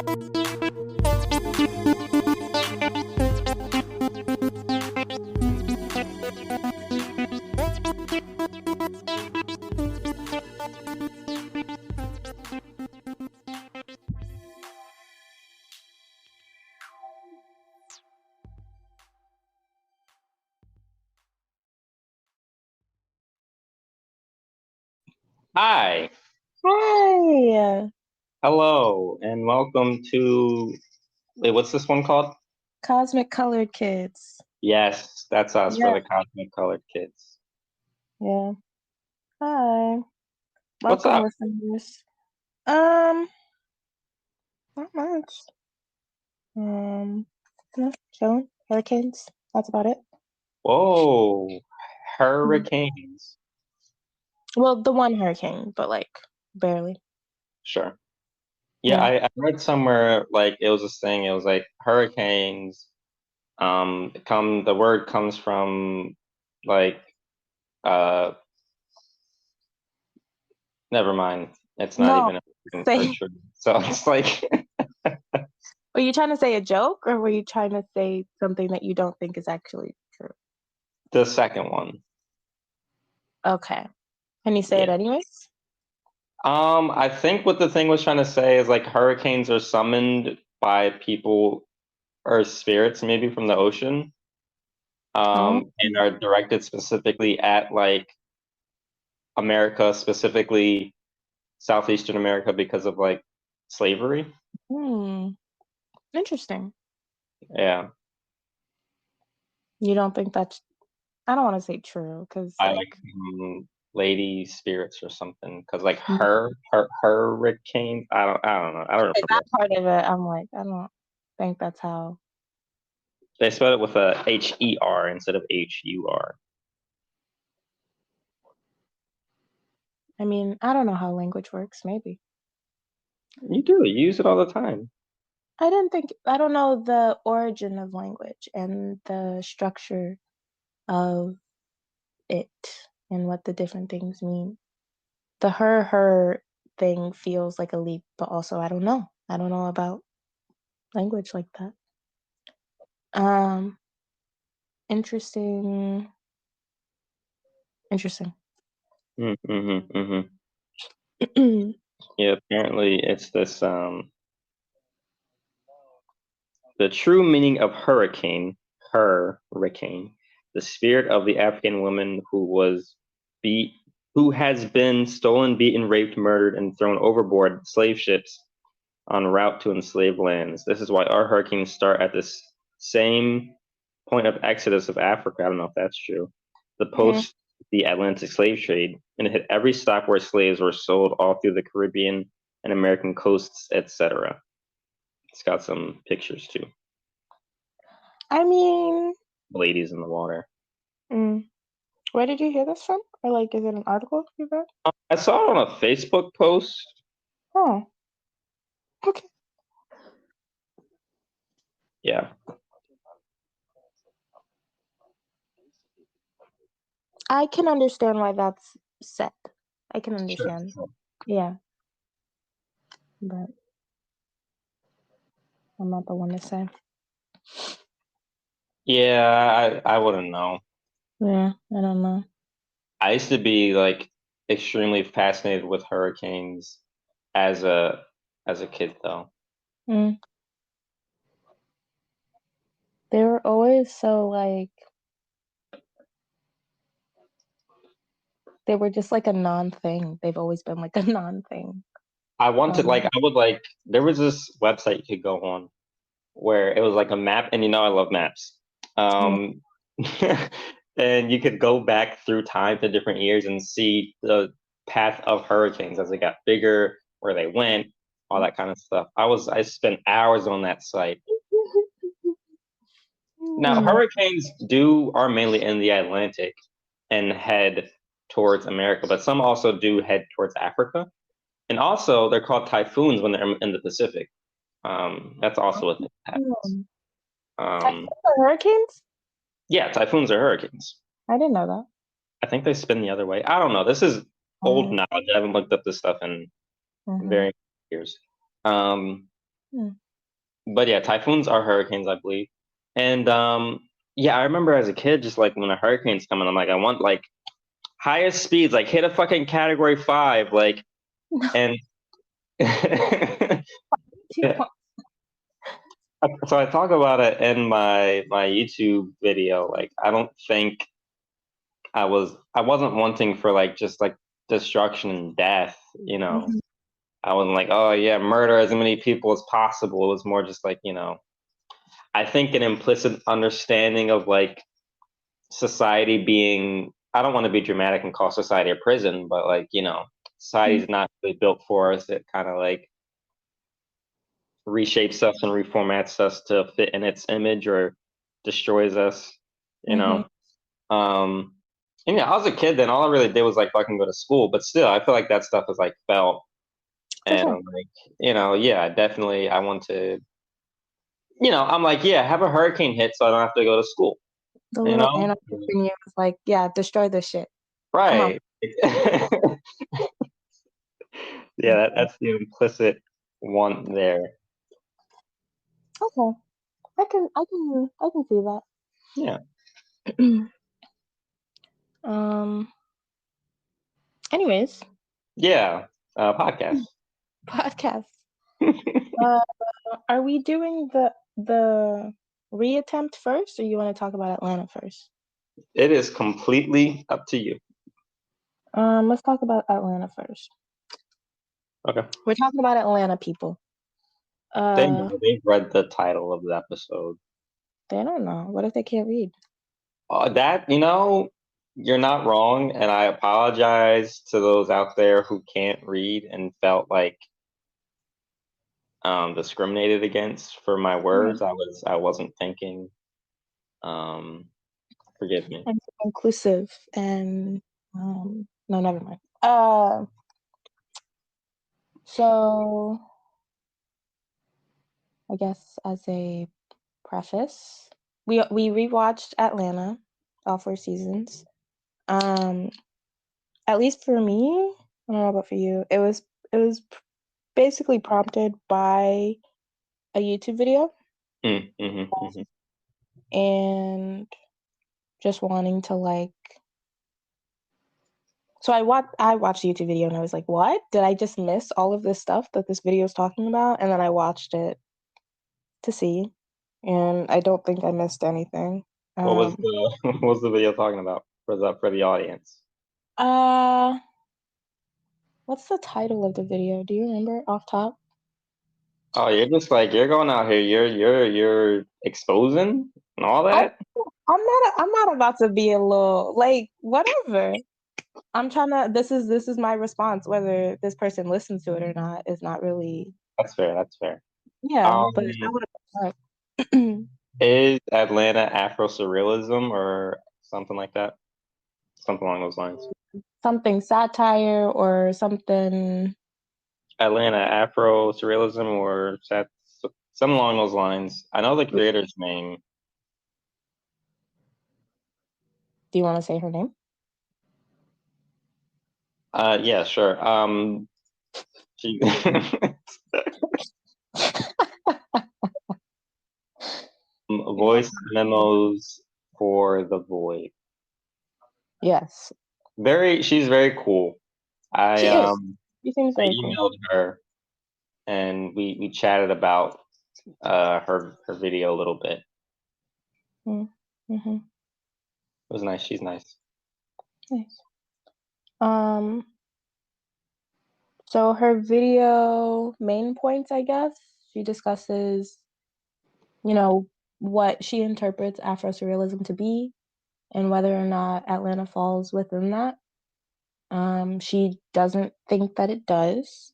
Hi, Hi, hello, and welcome to. Wait, what's this one called? Cosmic Colored Kids. Yes, that's us for Yeah, the Cosmic Colored Kids. yeah. Hi. What's Welcome, up? listeners. Not much. Um, chilling. Hurricanes. That's about it. Whoa, Mhm. hurricanes. Well, the one hurricane, but like barely. Sure. Yeah, Yeah. I read somewhere like it was a thing. It was like hurricanes. The word comes from like uh, never mind. It's not No. even or Say, true. So it's like were you trying to say a joke or were you trying to say something that you don't think is actually true? the second one. Okay. Can you say it Yeah. anyways? I think what the thing was trying to say is like hurricanes are summoned by people or spirits maybe from the ocean, Oh. and are directed specifically at like America, specifically Southeastern America because of like slavery. Hmm. Interesting. Yeah, You don't think that's, I don't want to say true because by like like lady spirits or something. Because like hurricanes, I don't know. I don't like that remember. part of it, I'm like, I don't think that's how. They spell it with a H-E-R instead of H-U-R. I mean, I don't know how language works, maybe. You do. You use it all the time. I don't know the origin of language and the structure of it and what the different things mean. The her thing feels like a leap, but also I don't know. I don't know about language like that. Um, interesting, interesting. Mm-hmm. Yeah, apparently it's this the true meaning of hurricane, the spirit of the African woman beat who has been stolen, beaten, raped, murdered, and thrown overboard slave ships en route to enslaved lands. This is why our hurricanes start at this same point of exodus of Africa. I don't know if that's true. The Mm. post the Atlantic slave trade, and it hit every stop where slaves were sold all through the Caribbean and American coasts, etc. It's got some pictures too. I mean, Ladies in the water. mm, where did you hear this from? Or like, is it an article you read? I saw it on a Facebook post. Oh, okay. Yeah, I can understand why that's said. I can sure. understand. Yeah, but I'm not the one to say. Yeah, I wouldn't know. Yeah, I don't know. I used to be like extremely fascinated with hurricanes as a kid though. Mm. They were always so like they were just like a non-thing. They've always been like a non-thing. I wanted like Um, I would like there was this website you could go on where it was like a map, and you know I love maps. yeah. Um and you could go back through time to different years and see the path of hurricanes as they got bigger, where they went, all that kind of stuff. I spent hours on that site. Now, Mm. hurricanes do are mainly in the Atlantic and head towards America, but some also do head towards Africa. And also, they're called typhoons when they're in the Pacific. That's also a thing that happens. Mm. Um, Typhoons are hurricanes? yeah, typhoons are hurricanes. I didn't know that. I think they spin the other way. I don't know. This is old Oh, knowledge. I haven't looked up this stuff in mhm. very years. Um, Hmm. But yeah, typhoons are hurricanes, I believe. And yeah, I remember as a kid, just like when a hurricane's coming, I'm like, I want like highest speeds, like hit a fucking category 5, like, and so I talk about it in my YouTube video. Like, I don't think I wasn't wanting for like just like destruction and death, you know. Mhm. I wasn't like, oh yeah, murder as many people as possible. It was more just like, you know, I think an implicit understanding of like society being, I don't want to be dramatic and call society a prison, but like, you know, society's not really built for us. It kind of like reshapes us and reformats us to fit in its image or destroys us, you Mhm. know. Um, and yeah, I was a kid then. All I really did was like fucking go to school, but still, I feel like that stuff is like felt, For and sure. I'm like, you know, yeah, definitely, I want to, you know, I'm like, yeah, have a hurricane hit so I don't have to go to school, The you little know, anarchist in you is like, yeah, destroy this shit. Come on. right? Yeah, that's the implicit want there. Okay. I can see that. Yeah, Um anyways, yeah, podcast. podcast. Uh are we doing the reattempt first or you want to talk about Atlanta first? It is completely up to you. Let's talk about Atlanta first. Okay. We're talking about Atlanta people. They Uh know, they've read the title of the episode. they don't know. What if they can't read? That, you know, you're not wrong, and I apologize to those out there who can't read and felt like discriminated against for my Mhm. words. I wasn't thinking. Um, Forgive me. And inclusive and no, never mind. So I guess as a preface, we rewatched Atlanta, all 4 seasons. Um, at least for me, I don't know about for you. It was basically prompted by a YouTube video Mm-hmm. and just wanting to like. So I watched the YouTube video and I was like, what? Did I just miss all of this stuff that this video is talking about? And then I watched it to see, and I don't think I missed anything. What was Um, the what was the video talking about for the audience? uh, what's the title of the video? Do you remember off top? Oh, you're just like you're going out here. You're exposing and all I that. I'm not about to be a little like whatever. I'm trying to. This is my response. Whether this person listens to it or not is not really. That's fair. That's fair. Yeah, Um, but I would have. is Atlanta Afro Surrealism or something like that? Something along those lines. Something satire or something. Atlanta Afro Surrealism or something along those lines. I know the creator's name. Do you want to say her name? Yeah, sure. She voice memos for the void. Yes, She's very cool. I she is. um She seems I very cool. emailed her and we chatted about her video a little bit. It Mm-hmm. was nice. She's nice. Nice. Um, so her video main points, I guess, she discusses, you know, what she interprets Afro surrealism to be and whether or not Atlanta falls within that. She doesn't think that it does.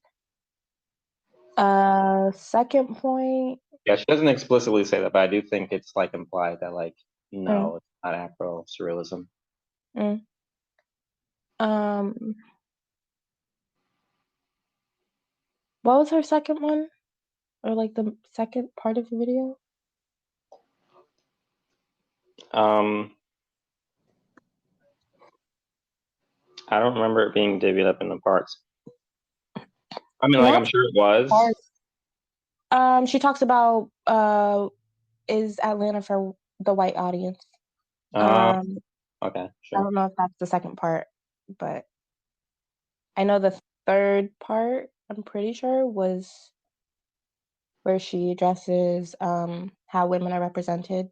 Second point, Yeah, she doesn't explicitly say that, but I do think it's like implied that like mm, no, it's not Afro surrealism. mm, um, what was her second one? Or like the second part of the video? Um, I don't remember it being divvied up into parts. I mean, like Not I'm sure it was. parts. She talks about is Atlanta for the white audience. Uh, Um, okay, I sure. don't know if that's the second part, but I know the third part, I'm pretty sure, was where she addresses how women are represented,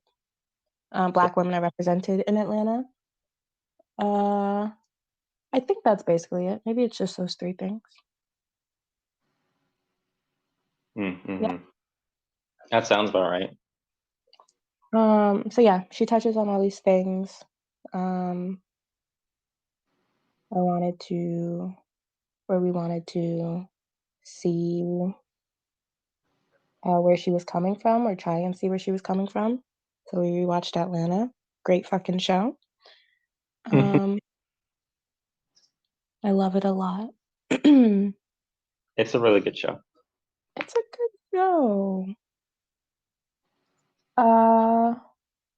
Black women are represented in Atlanta. Uh, I think that's basically it. Maybe it's just those three things. Yeah. Mm-hmm. That sounds about right. So yeah, she touches on all these things. Um, I wanted to, where we wanted to see where she was coming from, or try and see where she was coming from. So we rewatched Atlanta. Great fucking show. Um, I love it a lot. It's It's a really good show. a good show. Uh,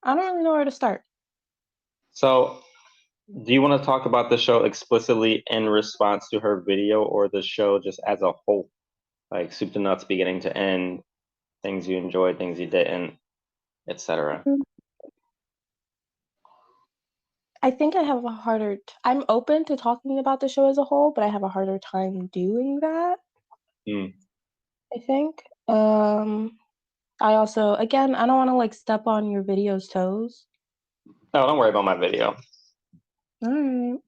I don't really know where to start. So, do you want to talk about the show explicitly in response to her video, or the show just as a whole, like soup to nuts, beginning to end, things you enjoyed, things you didn't, etc. Mm, I think I have a harder. I'm open to talking about the show as a whole, but I have a harder time doing that. Mm. I think. I also, again, I don't want to like step on your video's toes. No, don't worry about my video. All right.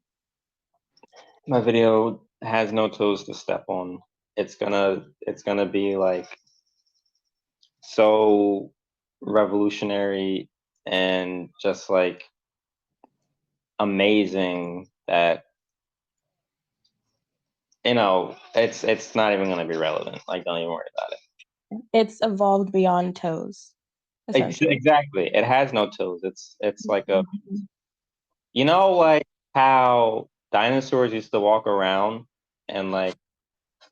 My video has no toes to step on. It's gonna be like so revolutionary and just like amazing that it's not even gonna be relevant. Like, don't even worry about it. It's evolved beyond toes, essentially. Exactly. It has no toes. It's like a Mhm. like how dinosaurs used to walk around and like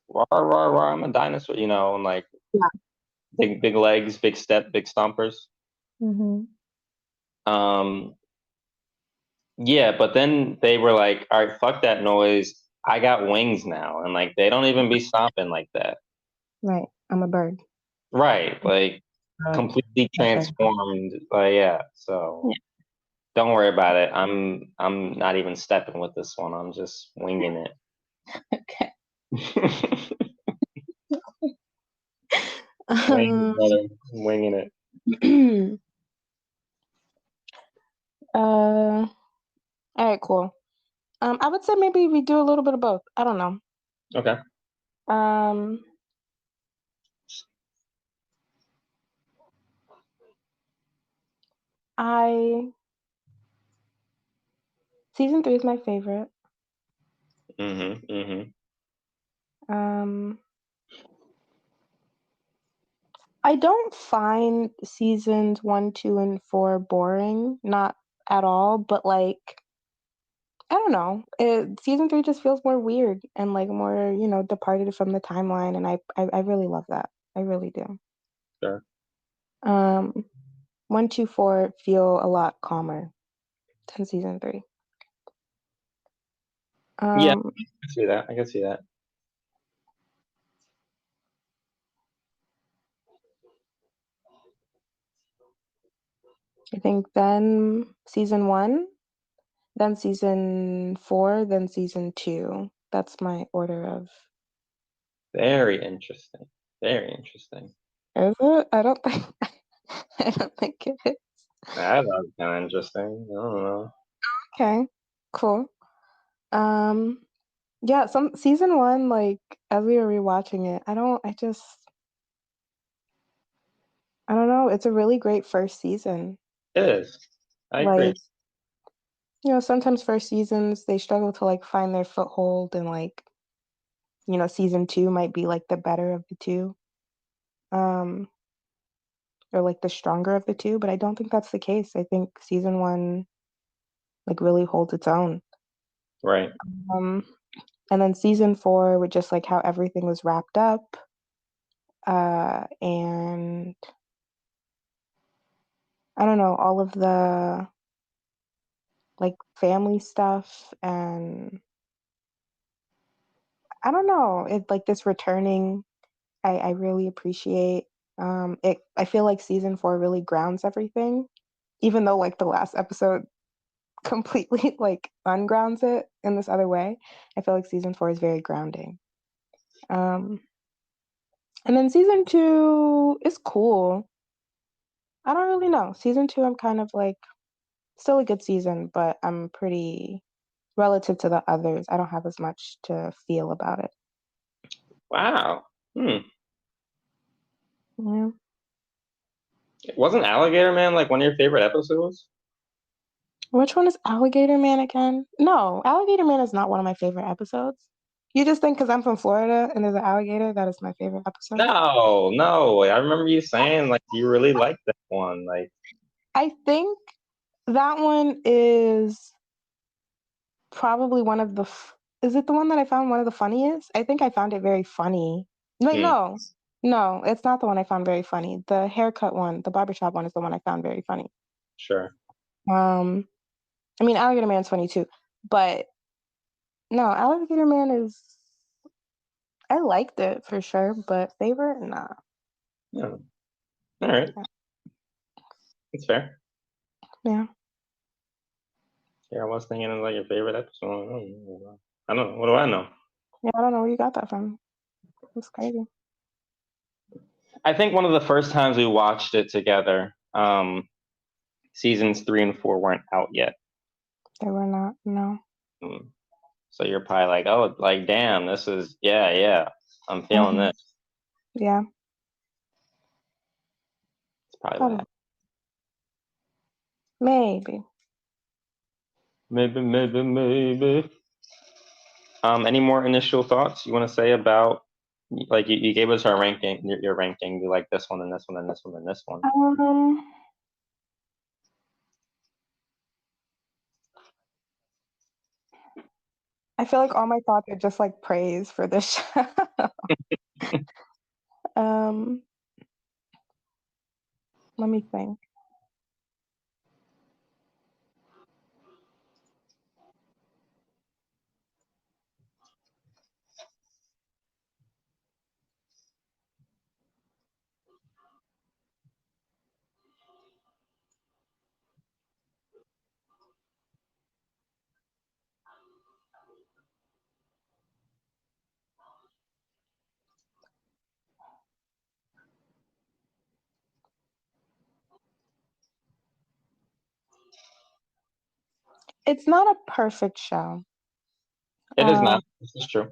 rah rah rah, I'm a dinosaur, and like Yeah. big legs, big step, big stompers. Hmm. Um, yeah, but then they were like, all right, fuck that noise. I got wings now, and like they don't even be stomping like that. Right. I'm a bird. Right, like Uh, completely okay. transformed. Yeah, so Yeah. don't worry about it. I'm not even stepping with this one. I'm just winging Okay. it. Winging it, Um, brother. Winging it. all right, cool. I would say maybe we do a little bit of both. I don't know. Okay. Um, I season three is my favorite. Mm-hmm. Mm-hmm. Um, I don't find seasons one, two, and four boring, not at all, but like I don't know. Season three just feels more weird and like more, departed from the timeline, and I really love that. I really do. Sure. Um, one, two, four feel a lot calmer than season three. Yeah, Um, I can see that. I can see that. I think then season one, then season four, then season two. That's my order of. Very interesting. Very interesting. Is it? I don't think. I don't think it is. That was kind of interesting. I don't know. Okay, cool. Um, yeah, some season one, like as we were rewatching it, I don't know, it's a really great first season. It is. I agree. Like, sometimes first seasons they struggle to like find their foothold and like, season two might be like the better of the two. Um, or like the stronger of the two, but I don't think that's the case. I think season one like really holds its own. Right. Um, and then season four with just like how everything was wrapped up, and I don't know, all of the like family stuff, and I don't know, it like this returning I really appreciate. I feel like season 4 really grounds everything, even though like the last episode completely like ungrounds it in this other way. I feel like season 4 is very grounding. And then season 2 is cool. I don't really know. Season 2, I'm kind of like still a good season, but I'm pretty relative to the others. I don't have as much to feel about it. Wow. Yeah. Wasn't Alligator Man like one of your favorite episodes? Which one is Alligator Man again? No, Alligator Man is not one of my favorite episodes. You just think because I'm from Florida and there's an alligator that is my favorite episode? No, no. I remember you saying like you really liked that one. Like, I think that one is probably one of the. Is it the one that I found one of the funniest? I think I found it very funny. Like, hmm, no, it's not the one I found very funny. The haircut one, the barbershop one is the one I found very funny. sure. Um, I mean, Alligator Man's funny too, but no, Alligator Man is. I liked it for sure, but favorite, nah. Yeah. All right. That's fair. Yeah. Yeah, I was thinking of like your favorite episode. I don't know. What do I know? Yeah, I don't know where you got that from. It's crazy. I think one of the first times we watched it together, seasons 3 and 4 weren't out yet. They were not, no. So you're probably like, oh, like, damn, this is, yeah, I'm feeling this. Yeah. It's probably what Probably. happened. Maybe. Maybe. Any more initial thoughts you want to say about, like, you gave us our ranking, your ranking. You like this one and this one and this one and this one. I feel like all my thoughts are just like praise for this show. Let me think. It's not a perfect show. It is not. This is true.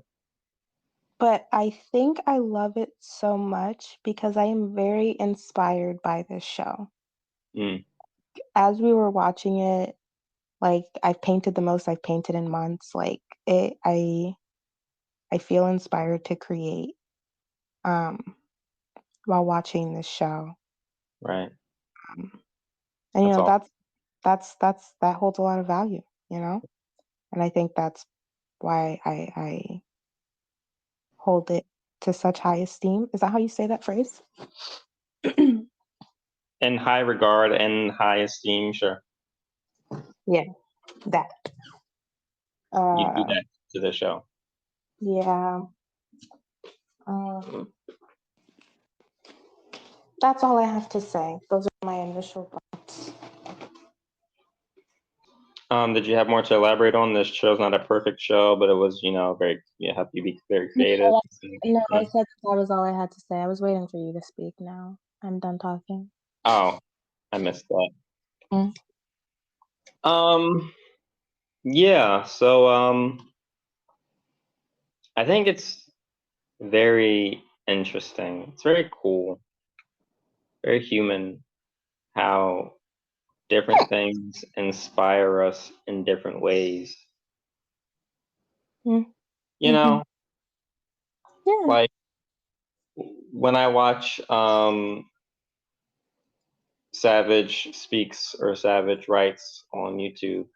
But I think I love it so much because I am very inspired by this show. As we were watching it, like I've painted the most I've painted in months. Like I feel inspired to create while watching this show. Right. And you That's know, all. that holds a lot of value, you know? And I think that's why I hold it to such high esteem. Is that how you say that phrase? In high regard and high esteem, sure. Yeah, that. You do that to the show. Yeah. That's all I have to say. Those are my initial thoughts. Did you have more to elaborate on? This show's not a perfect show, but it was, very, help you be very creative. No, I said that was all I had to say. I was waiting for you to speak now. I'm done talking. Oh, I missed that. Yeah, so I think it's very interesting. It's very cool, very human how different things inspire us in different ways. You know, Yeah. like when I watch Savage Speaks or Savage Writes on YouTube,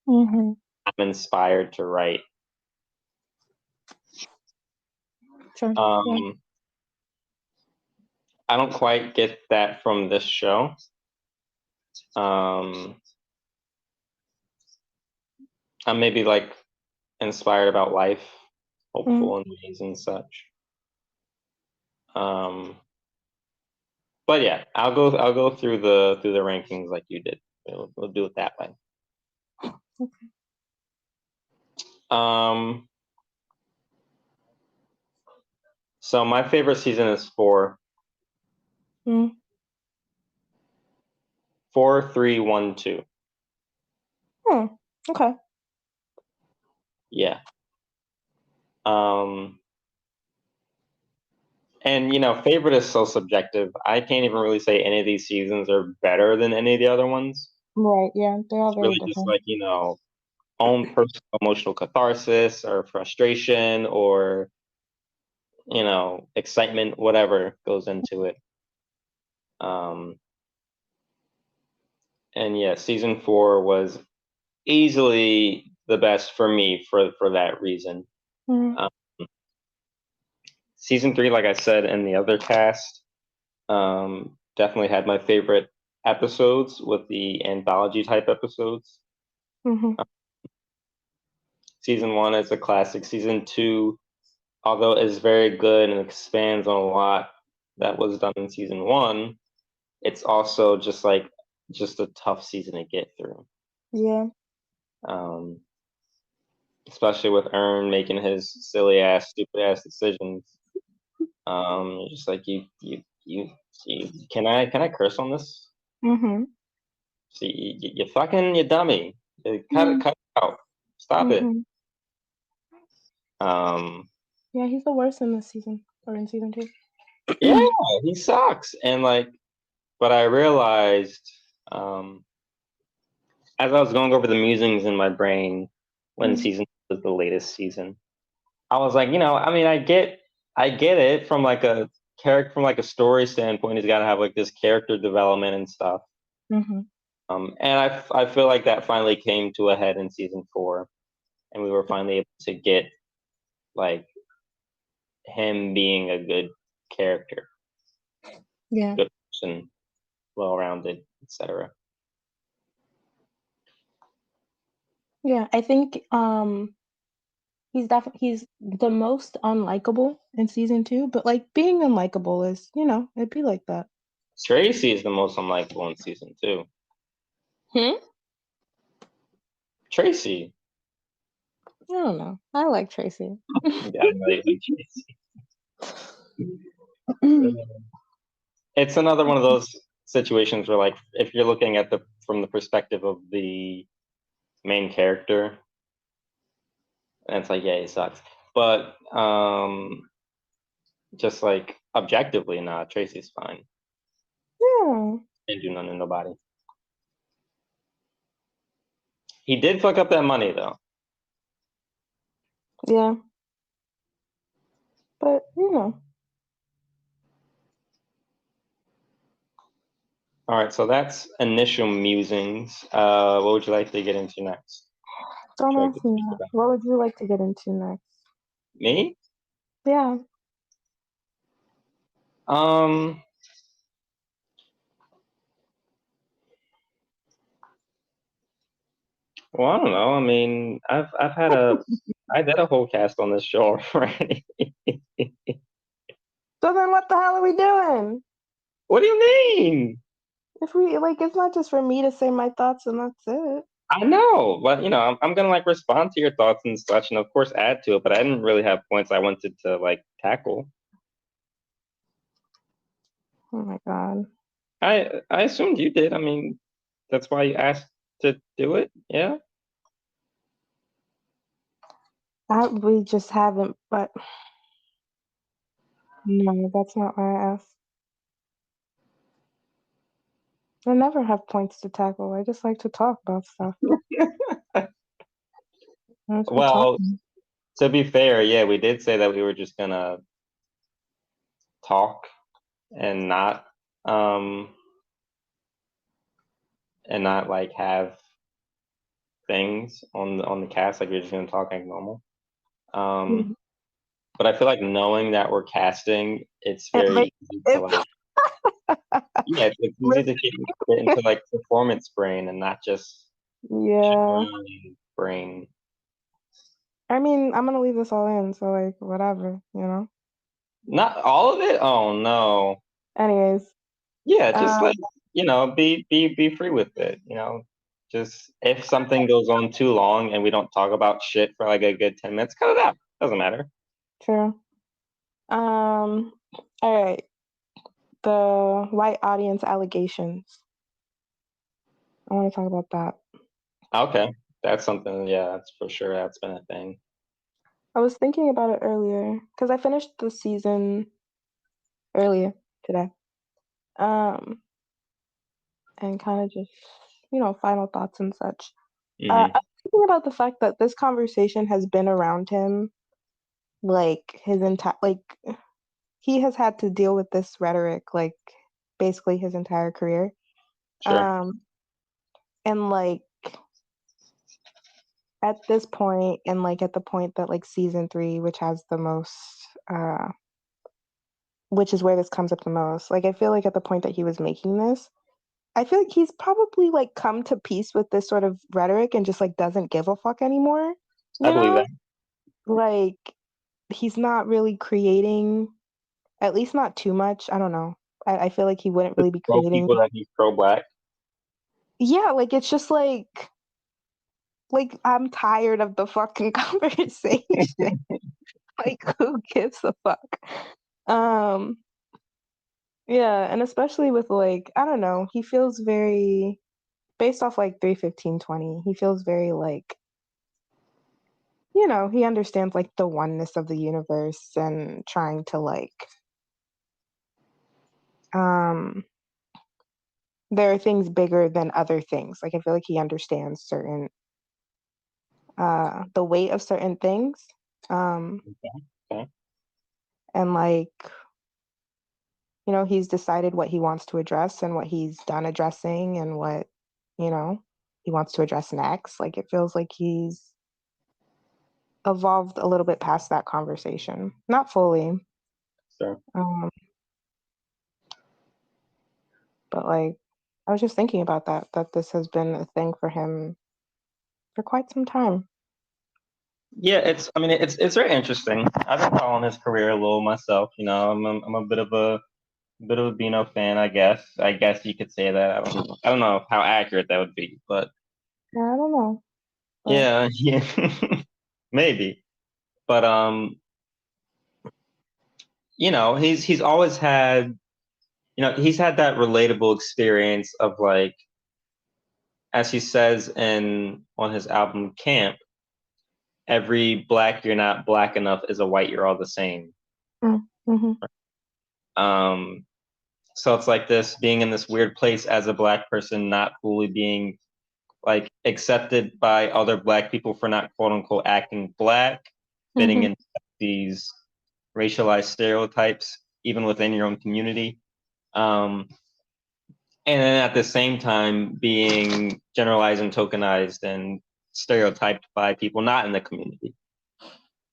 I'm inspired to write. Sure. I don't quite get that from this show. I'm maybe like inspired about life, hopeful in ways and such. But yeah, I'll go through the rankings like you did. We'll do it that way. Um, so my favorite season is 4. Mm. 4, 3, 1, 2. Hmm. Okay. Yeah. Um, and favorite is so subjective. I can't even really say any of these seasons are better than any of the other ones. Right. Yeah, they're all It's very really just different. like, own personal emotional catharsis or frustration or, excitement, whatever goes into it. Um, and yeah, season 4 was easily the best for me for that reason. Mm. Um, season 3, like I said in the other cast, definitely had my favorite episodes with the anthology type episodes. Mm-hmm. Season 1 is a classic. Season 2, although is very good and expands on a lot that was done in season 1, it's also just a tough season to get through. Yeah. Um, especially with Ern making his silly ass, stupid ass decisions. Just like you can I curse on this? Mm-hmm. See, you fucking you dummy. Cut it out. Stop it. Mm-hmm. Um, Yeah, he's the worst in this season or in season 2. yeah, he sucks. And but I realized, as I was going over the musings in my brain when Mm. season was the latest season, I was like, I mean, I get it from like a character, from like a story standpoint. He's got to have like this character development and stuff. Mm-hmm. And I feel like that finally came to a head in season 4, and we were finally able to get like him being a good character, Yeah. good person, well-rounded, etc. Yeah. I think he's the most unlikable in season 2, but like being unlikable is, it'd be like that. Tracy is the most unlikable in season 2. Hmm? Tracy, I don't know. I like Tracy. yeah, I know you like Tracy. It's another one of those situations where, like, if you're looking at the from the perspective of the main character, and it's like, yeah, he sucks. But just like objectively, nah, Tracy's fine. Yeah. Didn't do nothing to nobody. He did fuck up that money though. Yeah. But All right, so that's initial musings. What would you like to get into next? don't Should I ask me speak that. about What would you like to get into next? me? Yeah. Um, well, I don't know. I mean, I did a whole cast on this show already. So then what the hell are we doing? What do you mean? If we like, it's not just for me to say my thoughts and that's it. I know, but I'm gonna like respond to your thoughts and such, and of course add to it. But I didn't really have points I wanted to like tackle. Oh my god. I assumed you did. I mean, that's why you asked to do it. Yeah. We just haven't, but no, that's not why I asked. I never have points to tackle. I just like to talk about stuff. I just be Well, talking. to be fair, yeah, we did say that we were just gonna talk and not um like have things on the cast, like we're just gonna talk like normal. Mhm. But I feel like knowing that we're casting, it's It very makes easy to it. like, yeah, it's easy to get into like performance brain and not just Yeah. general brain. I mean, I'm gonna leave this all in, so like whatever. Not all of it. Oh no. Anyways, Yeah, just Um, like, be free with it, Just if something goes on too long and we don't talk about shit for like a good 10 minutes, cut it out. Doesn't matter. True. All right. The white audience allegations. I want to talk about that. Okay. That's something, yeah, that's for sure. That's been a thing. I was thinking about it earlier because I finished the season earlier today. Um, and kind of just, final thoughts and such. Hmm. I'm thinking about the fact that this conversation has been around him like his entire like he has had to deal with this rhetoric like basically his entire career. Sure. Um, and like at this point, and like at the point that like season three, which has the most, uh, which is where this comes up the most. Like I feel like at the point that he was making this, I feel like he's probably like come to peace with this sort of rhetoric and just like doesn't give a fuck anymore. I You believe know, that. like he's not really creating, at least not too much. I don't know. I feel like he wouldn't To really be pro creating. people that he's pro-black. Yeah, like it's just like I'm tired of the fucking conversation. Like who gives a fuck? Um, yeah, and especially with like, I don't know, he feels very based off like 31520, he feels very like, he understands like the oneness of the universe and trying to like um there are things bigger than other things. Like I feel like he understands certain the weight of certain things. Um Okay. and like, he's decided what he wants to address and what he's done addressing and what, you know, he wants to address next. Like it feels like he's evolved a little bit past that conversation. Not fully, Sure. um, but like I was just thinking about that this has been a thing for him for quite some time. Yeah, I mean, it's very interesting. I've been following his career a little myself. I'm a bit of a Bino fan, I guess. I guess you could say that. I don't know how accurate that would be, but Yeah, I don't know, but yeah, yeah, maybe. But he's always had, he's had that relatable experience of like, as he says in on his album Camp, every black you're not black enough is a white you're all the same. mm-hmm. Um, so it's like this being in this weird place as a black person, not fully being like accepted by other black people for not quote unquote acting black, fitting Mm-hmm. in these racialized stereotypes, even within your own community. Um, and then at the same time being generalized and tokenized and stereotyped by people not in the community.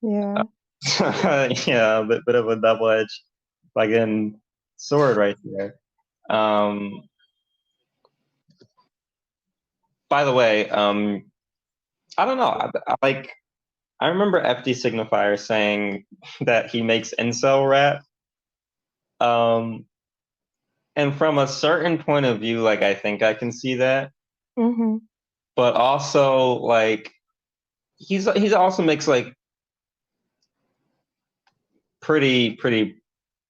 Yeah. Yeah, a bit of a double-edged fucking sword right there. Um, by the way, I don't know. I remember FD Signifier saying that he makes incel rap. Um, and from a certain point of view, like I think I can see that. Mm-hmm. But also like he's also makes like pretty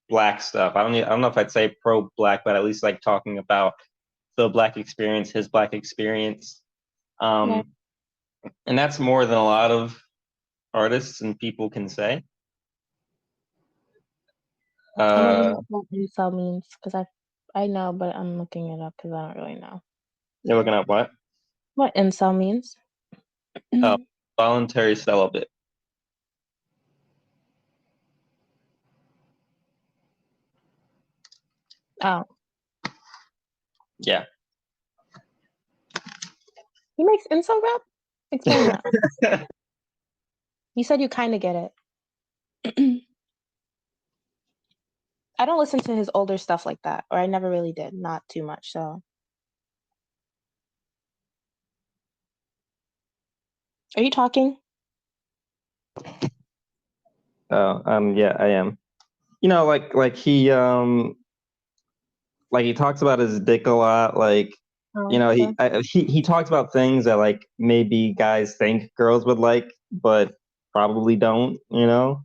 black stuff. I don't know if I'd say pro black, but at least like talking about the black experience, his black experience. Yeah. Um, and that's more than a lot of artists and people can say. I don't even Uh, know what incel means because I know, but I'm looking it up because I don't really know you're looking at what? what incel means. Oh, voluntary celibate. Oh, Yeah. he makes incel rap. Explain that. You said you kind of get it. I don't listen to his older stuff like that, or I never really did, not too much. So, are you talking? Oh, yeah, I am. Like he like he talks about his dick a lot. Like, you Oh, know, sure. he talks about things that like maybe guys think girls would like, but probably don't. You know,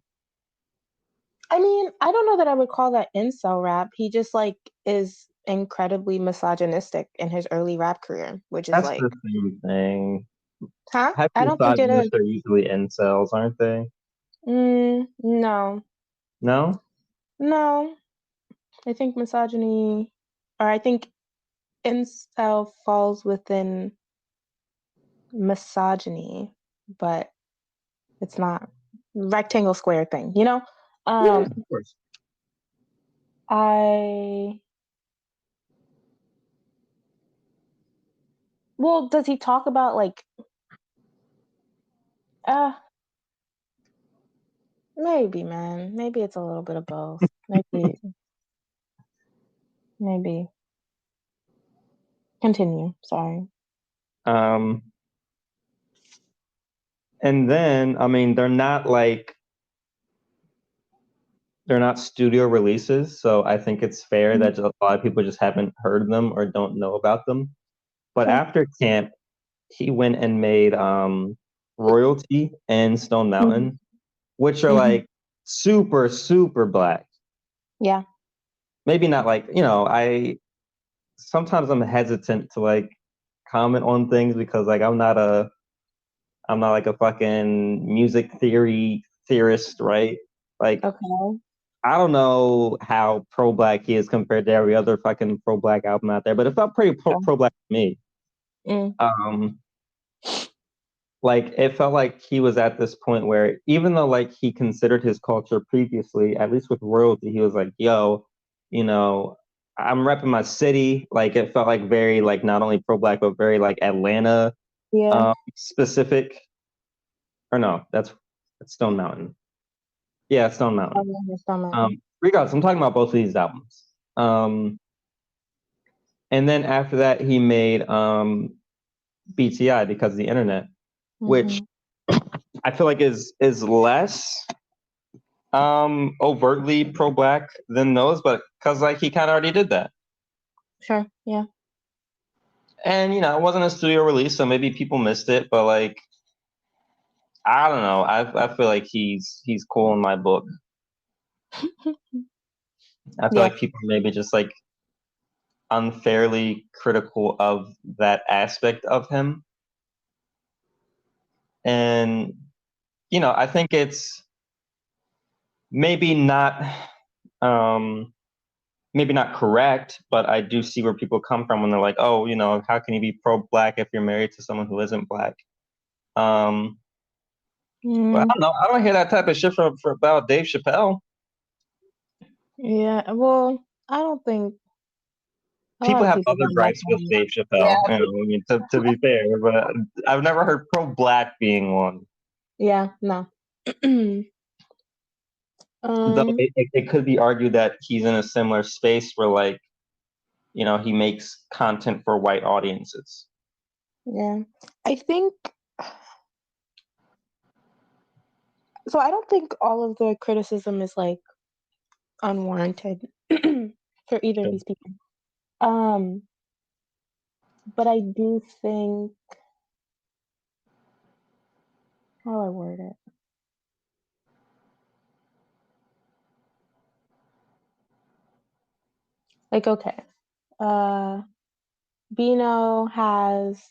I mean, I don't know that I would call that incel rap. He just like is incredibly misogynistic in his early rap career, which is that's like, the same thing. huh? Heavy I don't think it is. misogynists are usually incels, aren't they? No, No. no. I think misogyny, or I think incel falls within misogyny, but it's not rectangle square thing, you know? Yeah, Um, of course. I well, does he talk about like uh maybe, man. Maybe it's a little bit of both. Maybe. Continue. Sorry. Um, and then I mean, they're not studio releases, so I think it's fair Mhm. that a lot of people just haven't heard them or don't know about them. But Sure. after camp, he went and made Royalty and Stone Mhm. Mountain, which are Mhm. like super, super black. Yeah. Maybe not like, I sometimes I'm hesitant to like comment on things because like I'm not like a fucking music theory theorist, right? Like Okay. I don't know how pro black he is compared to every other fucking pro black album out there, but it felt pretty Sure. pro black to me. Mm. Um, like it felt like he was at this point where even though like he considered his culture previously, at least with Royalty, he was like, yo, you know, I'm repping my city. Like it felt like very like not only pro black but very like Atlanta Yeah. specific. Or no, that's Stone Mountain. Yeah, Stone Mountain. Stomach. Regardless, I'm talking about both of these albums. And then after that, he made BTI because of the internet, which Mhm. I feel like is less overtly pro black than those, but because like he kind of already did that. Sure. Yeah. And it wasn't a studio release, so maybe people missed it, but like I don't know. I feel like he's cool in my book. I feel Yeah. like people maybe just like unfairly critical of that aspect of him. And I think it's maybe not um maybe not correct, but I do see where people come from when they're like, oh, how can you be pro black if you're married to someone who isn't black? Um, but I Mm. don't know. I don't hear that type of shit for about Dave Chappelle. Yeah. Well, I don't think a lot People of have people other don't like gripes with him. Dave Yeah. Chappelle. I mean, to be fair, but I've never heard pro black being one. Yeah. No. Though um. it could be argued that he's in a similar space where like, he makes content for white audiences. Yeah. I think so. I don't think all of the criticism is like unwarranted for either of Sure. these people. Um. But I do think how do I word it? Like, okay. Uh. Bino has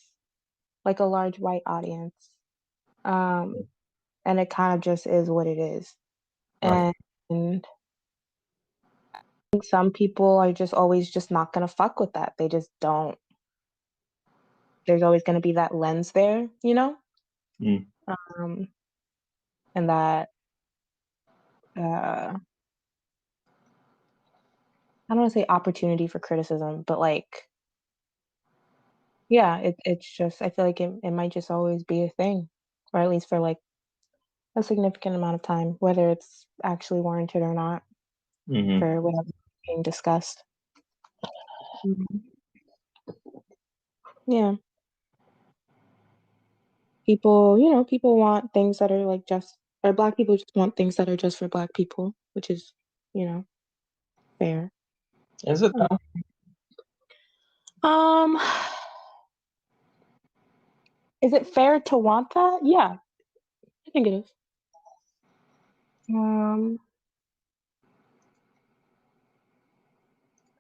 like a large white audience. Um. And it kind of just is what it is. Right. And I think some people are just always just not gonna fuck with that. They just don't. There's always gonna be that lens there, you know? Mm. Um, and that I don't want to say opportunity for criticism, but like, yeah, it's just I feel like it might just always be a thing, or at least for like a significant amount of time, whether it's actually warranted or not Hmm. for whatever being discussed. Mhm. Yeah. People want things that are like just or black people just want things that are just for black people, which is, you know, fair. Is it Um, though? Um, is it fair to want that? Yeah, I think it is. Um,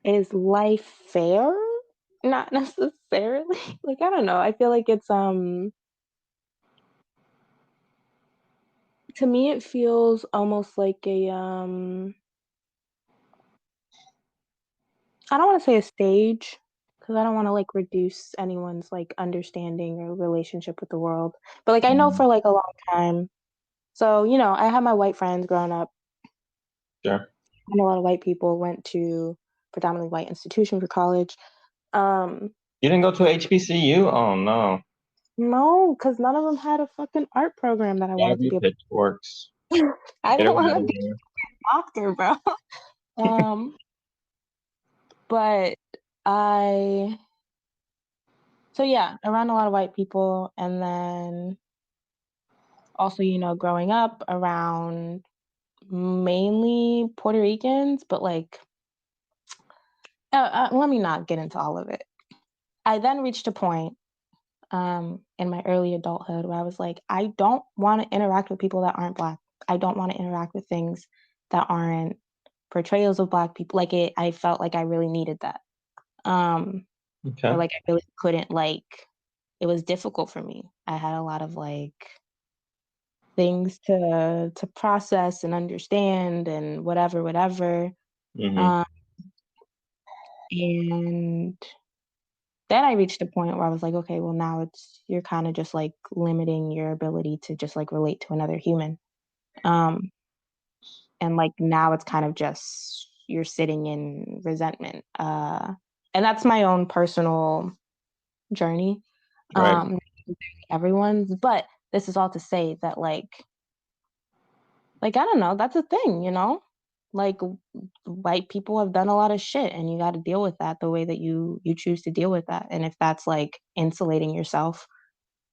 is life fair? Not necessarily. Like, I don't know. I feel like it's to me it feels almost like a I don't want to say a stage because I don't want to like reduce anyone's like understanding or relationship with the world. But like I know Mhm. for like a long time. So, I had my white friends growing up. Sure. And a lot of white people went to predominantly white institution for college. Um, You didn't go to HBCU? Oh no. no, because none of them had a fucking art program that I Gotta wanted to be be. pitchforks. I Get didn't them want out to of be here. a doctor, bro. Um, but I, so yeah, around a lot of white people, and then also, growing up around mainly Puerto Ricans, but like, let me not get into all of it. I then reached a point in my early adulthood where I was like, I don't want to interact with people that aren't Black. I don't want to interact with things that aren't portrayals of Black people. Like I felt like I really needed that. Or Okay. like I really couldn't it was difficult for me. I had a lot of like things to process and understand and whatever. Hmm. Um, and then I reached a point where I was like, okay, well now you're kind of just like limiting your ability to just like relate to another human. Um, and like now it's kind of just you're sitting in resentment. And that's my own personal journey. Right. Um, everyone's, but this is all to say that like I don't know, that's a thing. Like white people have done a lot of shit and you got to deal with that the way that you choose to deal with that. And if that's like insulating yourself,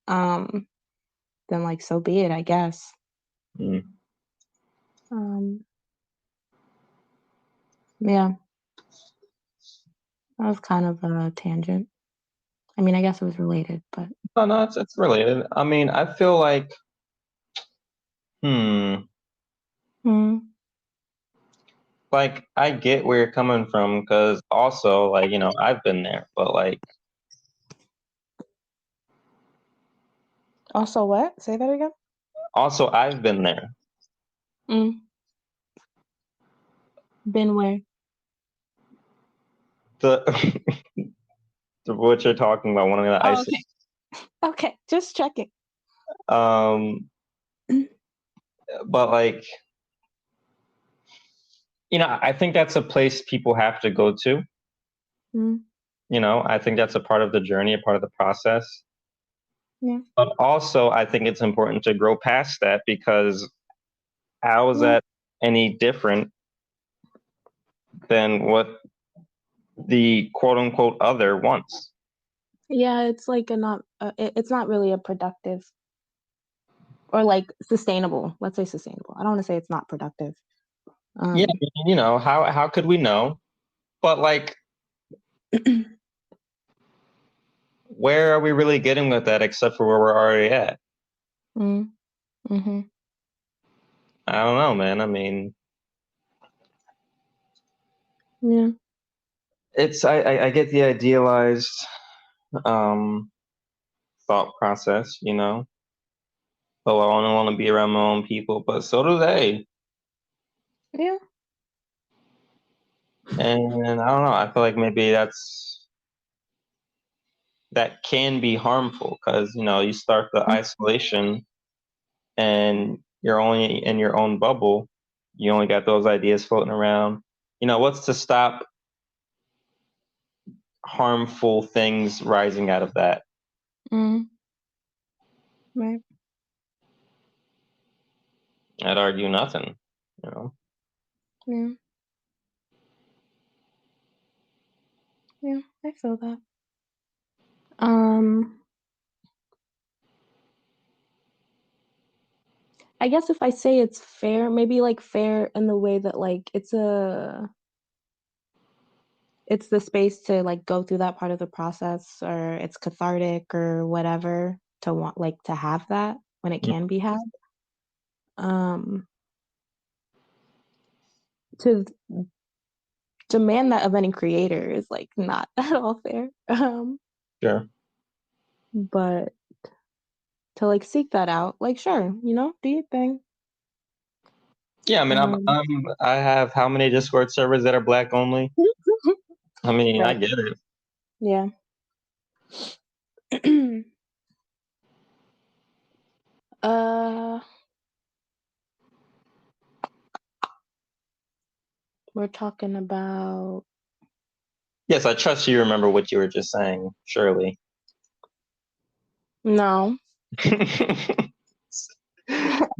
um then like so be it, I guess. Mm. Um yeah, that was kind of a tangent. I mean, I guess it was related, but No, no, it's related. I mean, I feel like, hmm, mm, like I get where you're coming from because also, like, I've been there, but like, also what? Say that again? also I've been there. Mm, been where? The, what you're talking about, wanting to Oh, isolate. okay. Okay, just checking. Um, but like, I think that's a place people have to go to. Mm, I think that's a part of the journey, a part of the process. yeah. But also, I think it's important to grow past that because how is Yeah. that any different than what the quote unquote other wants? Yeah, it's like it's not really a productive or like sustainable. Let's say sustainable. I don't want to say it's not productive. Yeah, Um, how could we know? But like, where are we really getting with that except for where we're already at? mm, mm-hmm. I don't know, man. I mean, Yeah. I get the idealized um thought process, oh, I only want to be around my own people, but so do they. Yeah. And I don't know. I feel like maybe that can be harmful because you start the isolation and you're only in your own bubble. You only got those ideas floating around. What's to stop harmful things rising out of that? Mm, right. I'd argue nothing. You know. Yeah. Yeah. I feel that. Um, I guess if I say it's fair, maybe like fair in the way that like it's the space to like go through that part of the process, or it's cathartic or whatever, to want like to have that when it can be had. Um, to demand that of any creator is like not at all fair. Sure. But to like seek that out, like sure, do your thing. Yeah, I mean, Um, I have how many Discord servers that are Black only? I mean, I right. get it. Yeah. uh, we're talking about Yes, I trust you remember what you were just saying, surely. no.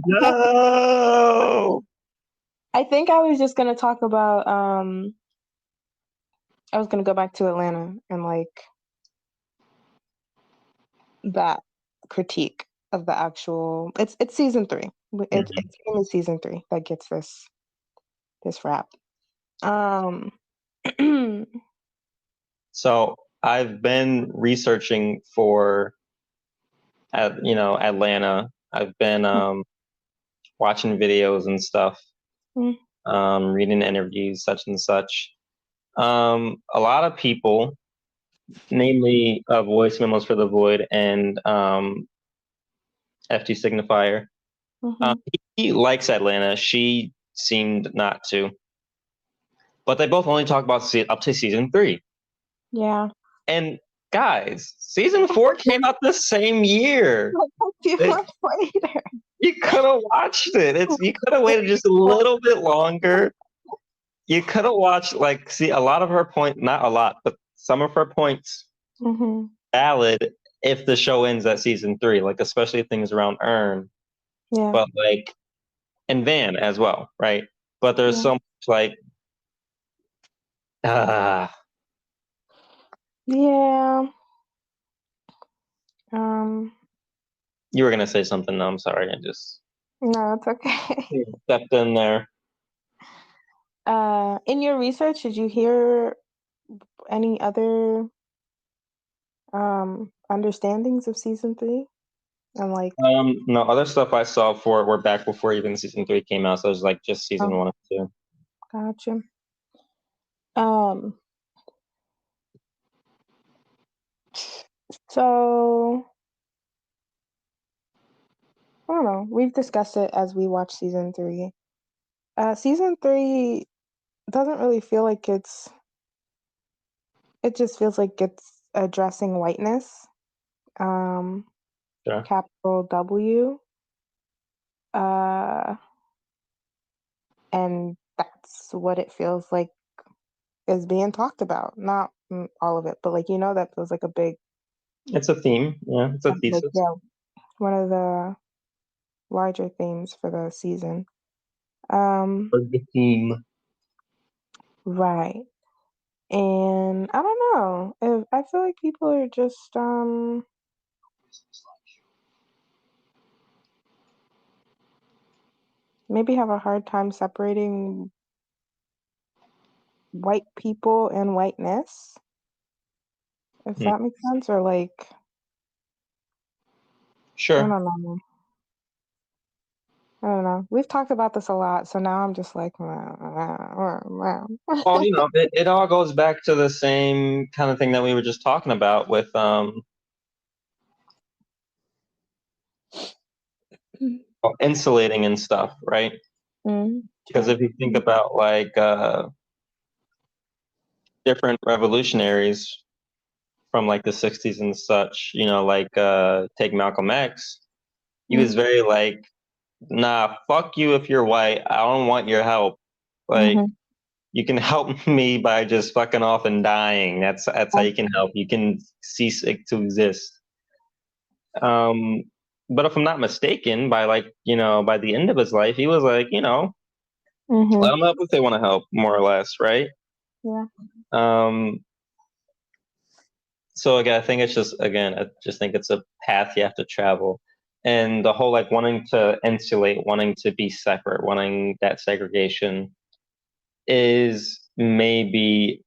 No. I think I was just gonna talk about I was gonna go back to Atlanta and like that critique of the actual it's season 3. Mhm. It's only season 3 that gets this rap. Um So I've been researching for, Atlanta. I've been watching videos and stuff, reading interviews, such and such. A lot of people, namely Voice Memos for the Void and FT Signifier, mhm. he likes Atlanta. She seemed not to, but they both only talk about up to season 3. Yeah. And guys, season 4 came out the same year. Like a few It, months later. you could have watched it. You could have waited just a little bit longer. You could have watched, see, a lot of her not a lot, but some of her points Mm-hmm. valid if the show ends at season 3, like especially things around Earn, Yeah. but and Van as well, right? But there's Yeah. so much ah, Yeah. Um, you were gonna say something. No, I'm sorry. I just no, it's okay. stepped in there. In your research, did you hear any other understandings of season 3? And like, No, other stuff I saw for it were back before even season 3 came out, so it was just season oh, 1 and 2. gotcha. Um, so I don't know. We've discussed it as we watch season 3. Season 3 doesn't really feel like it just feels like it's addressing whiteness. Um, Sure. capital W. Uh, and that's what it feels like is being talked about. Not all of it, but like that feels like a big, It's a theme. Yeah, it's a like thesis. yeah, one of the larger themes for the season. Um, Or the theme. right. And I don't know. I feel like people are just maybe have a hard time separating white people and whiteness, if Hmm. that makes sense, or like I Sure. don't know. I don't know. We've talked about this a lot, so now I'm just like, Well, it all goes back to the same kind of thing that we were just talking about with insulating and stuff, right? Because True. if you think about different revolutionaries from the 60s and such, take Malcolm X, he was Mm-hmm. very nah, fuck you if you're white. I don't want your help. Like, Mm-hmm. you can help me by just fucking off and dying. That's how you can help. You can cease it to exist. Um, but if I'm not mistaken, by the end of his life, he was let Mm-hmm. them help if they want to help, more or less, right? Yeah. Um, so again, I just think it's a path you have to travel. And the whole wanting to insulate, wanting to be separate, wanting that segregation is maybe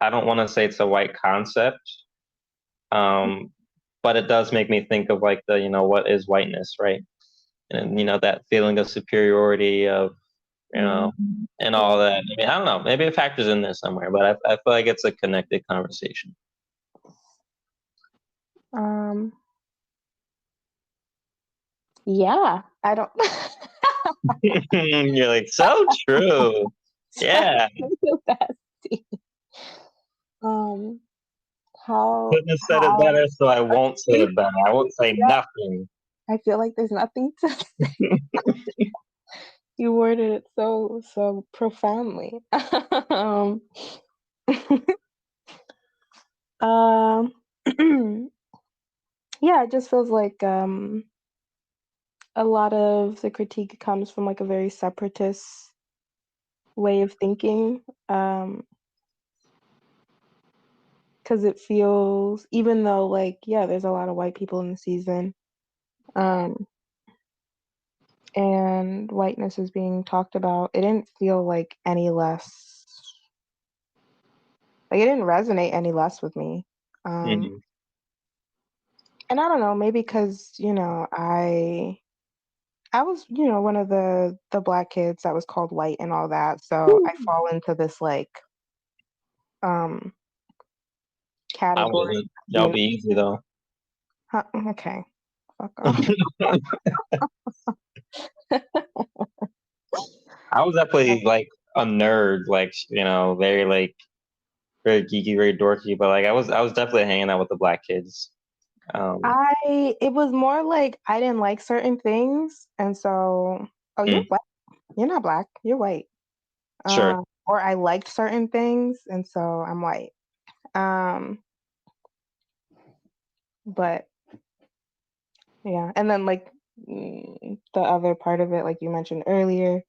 I don't want to say it's a white concept, um, but it does make me think of like the, what is whiteness, right? And that feeling of superiority of, Mhm. and all Yeah. that. I mean, I don't know. Maybe it factors in there somewhere, but I feel like it's a connected conversation. Um, yeah, I don't. You're like, so true. Yeah. So bestie. Um, Couldn't have said it how better, so I won't say it better. I won't say yeah, nothing. I feel like there's nothing to say. You worded it so profoundly. Um, um, yeah, it just feels like a lot of the critique comes from like a very separatist way of thinking. Because it feels, even though like yeah, there's a lot of white people in the season, um, and whiteness is being talked about, it didn't feel like any less. Like it didn't resonate any less with me. Mhm. And I don't know, maybe because I was one of the black kids that was called white and all that, so I fall into this like um I category. wasn't. That'll be easy though. Huh, okay, fuck off. I was definitely like a nerd, like very like very geeky, very dorky, but like I was definitely hanging out with the black kids. Um, It was more like I didn't like certain things, and so oh, you're mm, white. You're not black. You're white. sure. Or I liked certain things, and so I'm white. Um, but yeah, and then like the other part of it, like you mentioned earlier,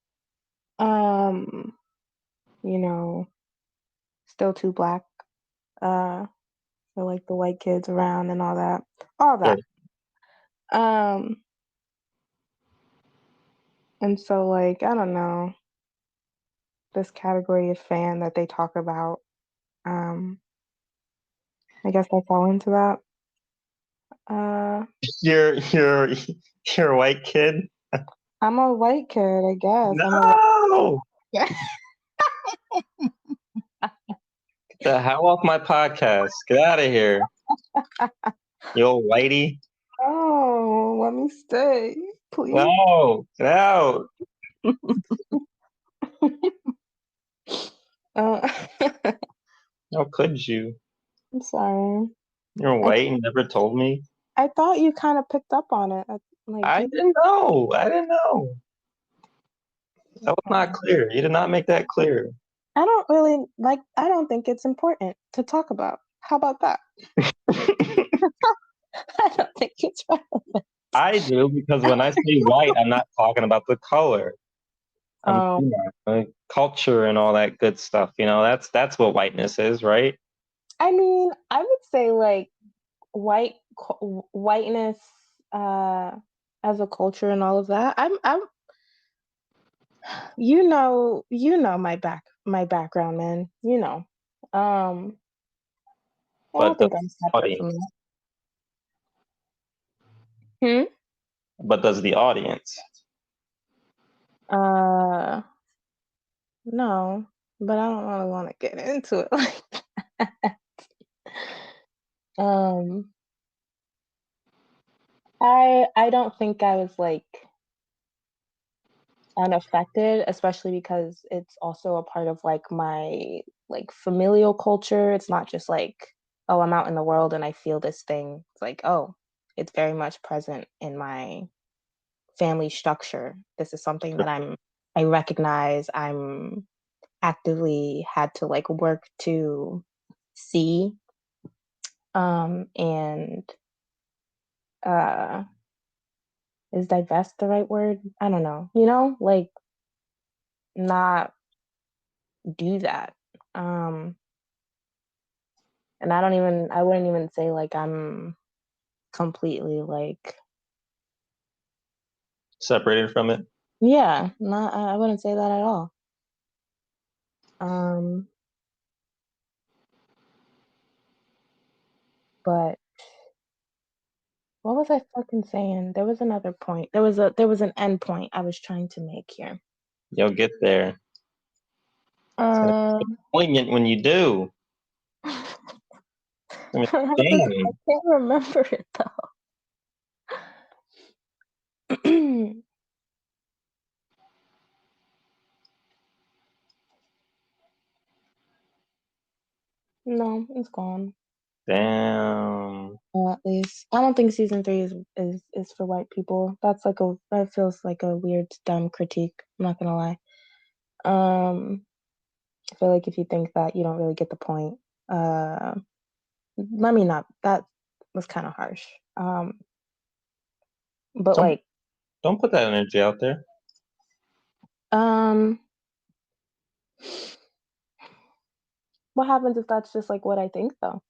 um, you know, still too black, uh, for like the white kids around and all that, all Sure. that. Um, and so like I don't know, this category of fan that they talk about, um, I guess I fall into that. Uh, You're you're a white kid. I'm a white kid, I guess. I'm a white. No, Yeah. get the hell off my podcast. Get out of here, you old whitey. Oh, let me stay, please. No, get out. Uh, How could you? I'm sorry. You're I white and never told me. I thought you kind of picked up on it. Like I you. didn't know. I didn't know. That was not clear. You did not make that clear. I don't really like. I don't think it's important to talk about. How about that? I don't think it's relevant. I do because when I say white, I'm not talking about the color. I'm Um, culture and all that good stuff. That's what whiteness is, right? I mean, I would say like whiteness as a culture and all of that. I'm my background, man. Um, I But don't the think I'm separate from audience, that. Hmm? but does the audience? Uh, no, but I don't really want to get into it like that. Um, I don't think I was like unaffected, especially because it's also a part of like my like familial culture. It's not just like, oh, I'm out in the world and I feel this thing. It's like, oh, it's very much present in my family structure. This is something that I recognize I'm actively had to like work to see and uh is divest the right word? I don't know. Like not do that. Um and I wouldn't even say like I'm completely like Separated from it. yeah, not I wouldn't say that at all. Um But what was I fucking saying? There was another point. There was an end point I was trying to make here. You'll get there. It's gonna Uh, be poignant when you do. I mean, I damn. can't remember it though. No, it's gone. Damn. At least I don't think season three is for white people. That feels like a weird, dumb critique. I'm not gonna lie. I feel like if you think that, you don't really get the point. Uh, Let me not. That was kind of harsh. But Don't like, don't put that energy out there. um, what happens if that's just like what I think though?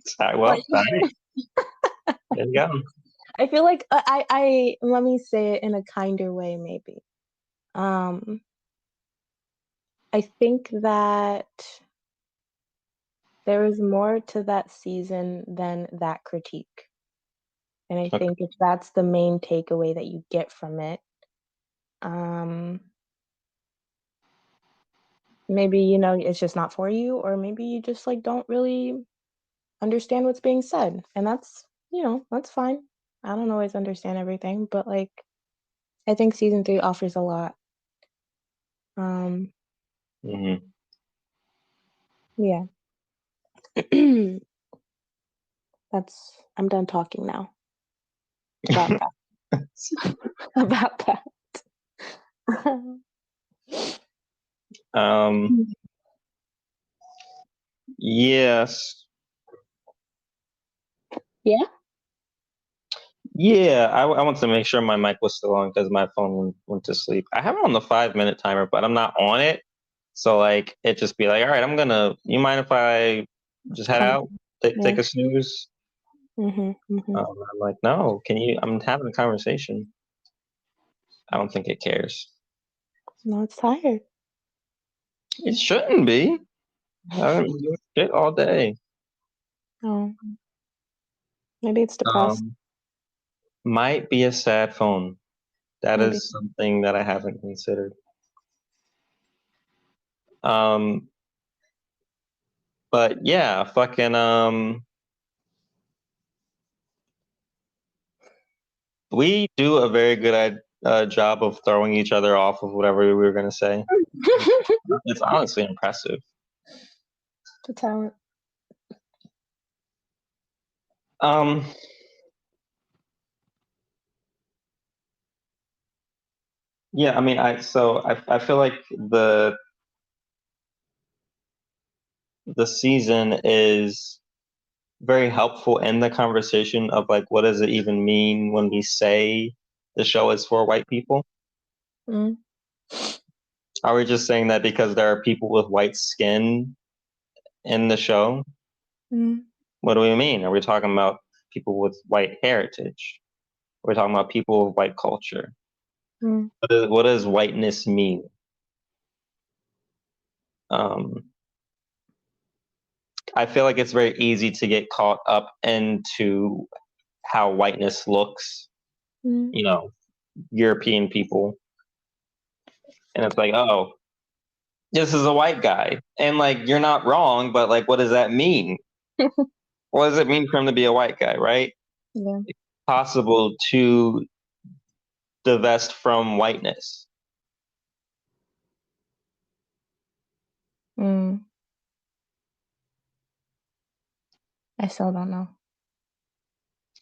Sorry, Like, well, sorry. There you go. I feel like I let me say it in a kinder way, maybe. Um, I think that there is more to that season than that critique. And I Okay. think if that's the main takeaway that you get from it, um, maybe, it's just not for you, or maybe you just like don't really understand what's being said. And that's fine. I don't always understand everything, but like I think season three offers a lot. Um, Mhm. yeah. I'm done talking now about that. About that. Um, yes. Yeah. Yeah, I want to make sure my mic was still on because my phone went to sleep. I have it on the 5 minute timer, but I'm not on it. So like it just be like, all right, you mind if I just head Come. out? Take Yeah. a snooze? Mm-hmm. I'm like, no, I'm having a conversation. I don't think it cares. No, it's tired. It shouldn't be. I've been doing shit all day. Oh, maybe it's depressed. Um, might be a sad phone. That Maybe. is something that I haven't considered. Um, but yeah, fucking we do a very good job of throwing each other off of whatever we were gonna say. It's honestly impressive. The talent. Um, yeah, I mean, I feel like the season is very helpful in the conversation of like what does it even mean when we say the show is for white people? Mm, Are we just saying that because there are people with white skin in the show? mm, What do we mean? Are we talking about people with white heritage? We're talking about people with white culture. mm, What does whiteness mean? Um, I feel like it's very easy to get caught up into how whiteness looks, mm. you know, European people. And it's like, oh, this is a white guy. And like, you're not wrong, but like, what does that mean? What does it mean for him to be a white guy, right? Yeah. Possible to divest from whiteness. Mm. I still don't know.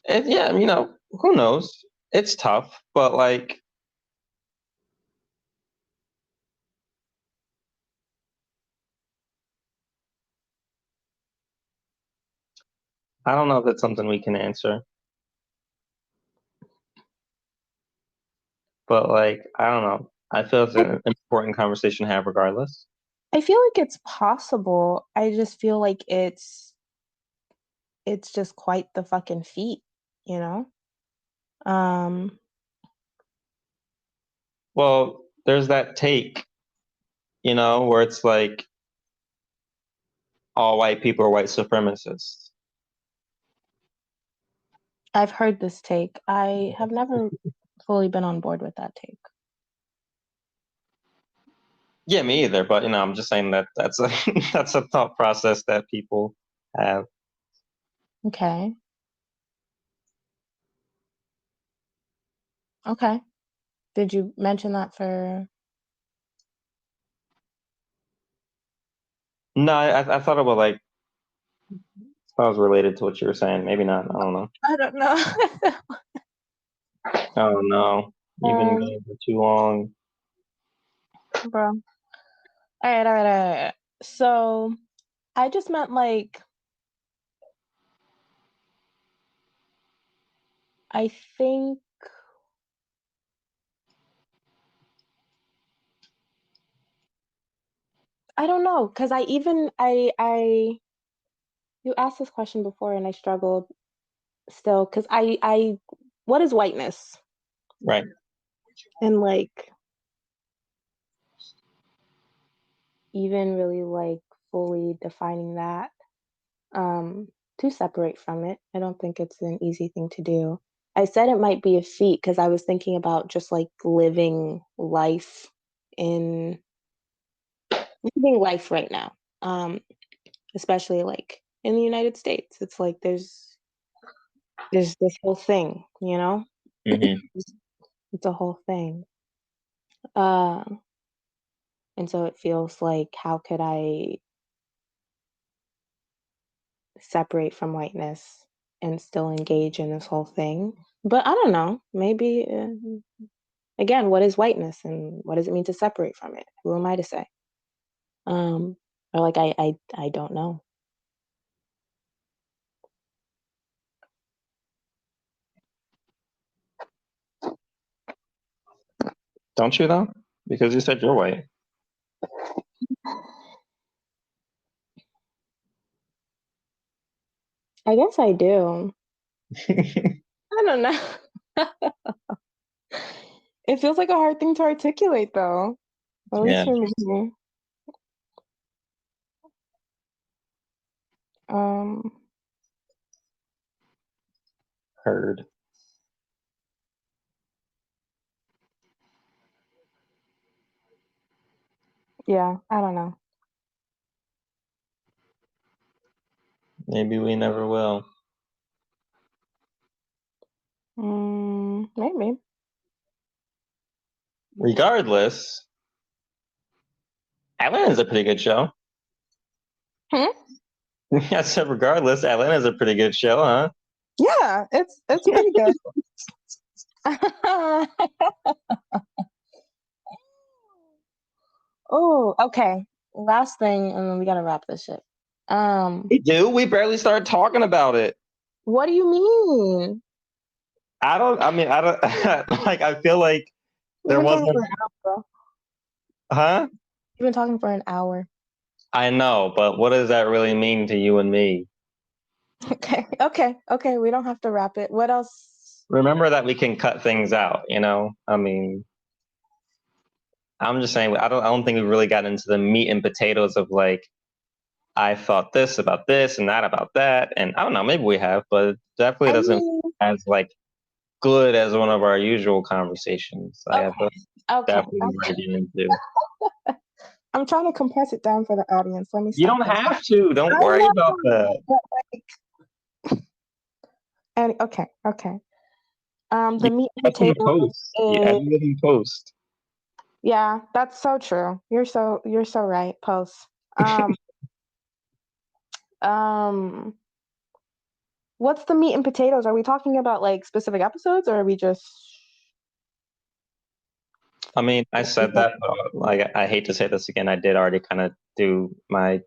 And yeah, who knows? It's tough, but like, I don't know if it's something we can answer, but like, I don't know. I feel it's I, an important conversation to have regardless. I feel like it's possible. I just feel like it's just quite the fucking feat, you know? Um, Well, there's that take, where it's like all white people are white supremacists. I've heard this take. I have never fully been on board with that take. Yeah, me either. But I'm just saying that that's a that's a thought process that people have. Okay. Okay. Did you mention that for? No, I thought it was like I was related to what you were saying. Maybe not. I don't know. I don't know. Oh no, you've been going for too long. Bro. All right. So I just meant like I think I don't know because I you asked this question before and I struggled still because I what is whiteness Right. and like even really like fully defining that um to separate from it. I don't think it's an easy thing to do. I said it might be a feat because I was thinking about just like in living life right now. Especially like in the United States. It's like there's this whole thing, you know? Hmm. It's a whole thing. Uh and so it feels like how could I separate from whiteness and still engage in this whole thing? But I don't know. Maybe again, what is whiteness and what does it mean to separate from it? Who am I to say? Um, or like I don't know. Don't you though? Because you said you're white. I guess I do. I don't know. It feels like a hard thing to articulate though. At least Yeah, for me. Um, heard. yeah, I don't know. Maybe we never will. Maybe. Regardless, Atlanta's a pretty good show. Hmm? I said regardless, Atlanta's a pretty good show, huh? Yeah, it's pretty good. Oh, okay. Last thing, and then we gotta wrap this shit. We do. We barely started talking about it. What do you mean? I mean, I don't like. I feel like We've there been talking wasn't. for an hour, bro. Huh? We've been talking for an hour. I know, but what does that really mean to you and me? Okay. We don't have to wrap it. What else? Remember that we can cut things out. I mean, I'm just saying. I don't think we really got into the meat and potatoes of like I thought this about this and that about that, and I don't know. Maybe we have, but it definitely I doesn't mean, as like good as one of our usual conversations. I have to definitely okay. write you into. I'm trying to compress it down for the audience. Let me You stop don't this. have to. Don't I worry know, about that. but and okay. You The meat and that's in the potatoes post. You is edit it in post. yeah, that's so true. You're so right. Post. Um, um, what's the meat and potatoes? Are we talking about like specific episodes, or are we just? I mean, I said that, but like I hate to say this again. I did already kind of do my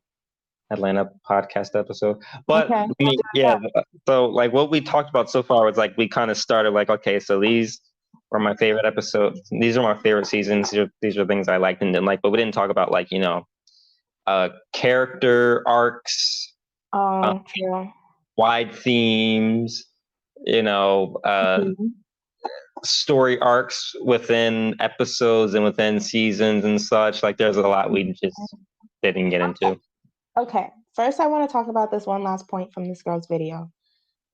Atlanta podcast episode, but Okay, I we'll mean, do yeah. that. So like what we talked about so far was like we kind of started like okay, so these were my favorite episodes. These are my favorite seasons. These are things I liked and didn't like, but we didn't talk about like character arcs, uh, True. wide themes, you know, Mhm. story arcs within episodes and within seasons and such. Like there's a lot we just didn't get into. Okay. First, I want to talk about this one last point from this girl's video.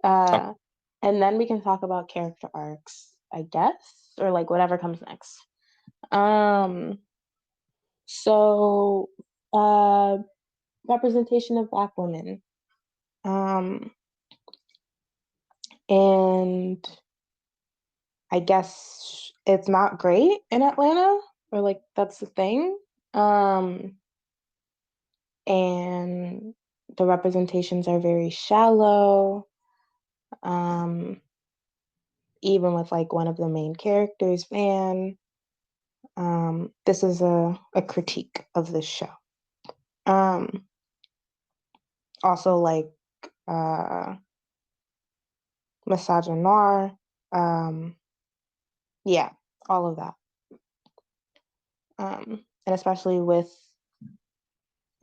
Okay. Uh, and then we can talk about character arcs, I guess, or like whatever comes next. Um, so uh representation of Black women. Um, and I guess it's not great in Atlanta, or like that's the thing. Um, and the representations are very shallow. Um, even with like one of the main characters, Van. This is a critique of this show. Um, also like uh misogynoir. Yeah, all of that. And especially with,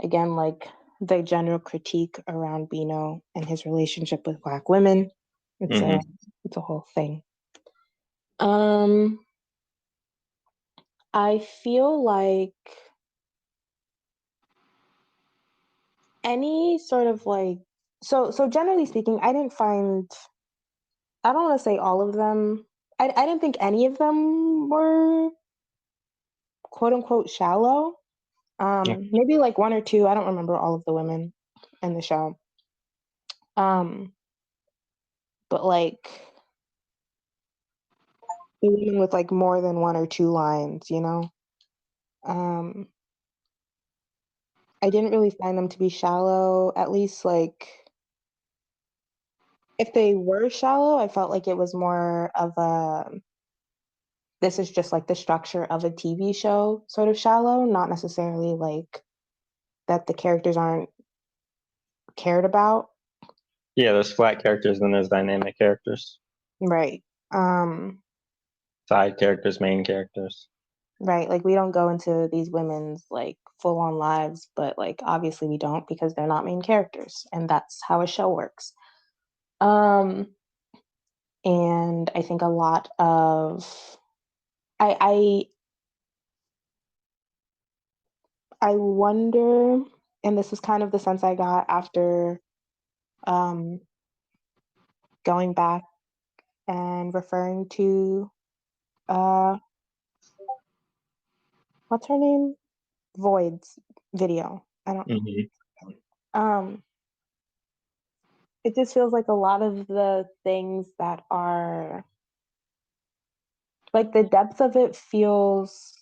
again, like the general critique around Bino and his relationship with Black women. It's a Hmm. it's a whole thing. Um, I feel like any sort of like, so generally speaking, I don't want to say all of them. I didn't think any of them were quote unquote shallow. Yeah, Maybe like one or two. I don't remember all of the women in the show. Um, but like the women with like more than one or two lines, you know. Um, I didn't really find them to be shallow. At least like if they were shallow, I felt like it was more of a this is just like the structure of a TV show sort of shallow, not necessarily like that the characters aren't cared about. yeah. There's flat characters, then there's dynamic characters, Right. Um, side characters, main characters. right. Like we don't go into these women's like full on lives, but like obviously we don't because they're not main characters, and that's how a show works. Um, and I think a lot of I I wonder, and this is kind of the sense I got after um going back and referring to uh what's her name? Void's video. I don't know. Hmm. Um, it just feels like a lot of the things that are like the depth of it feels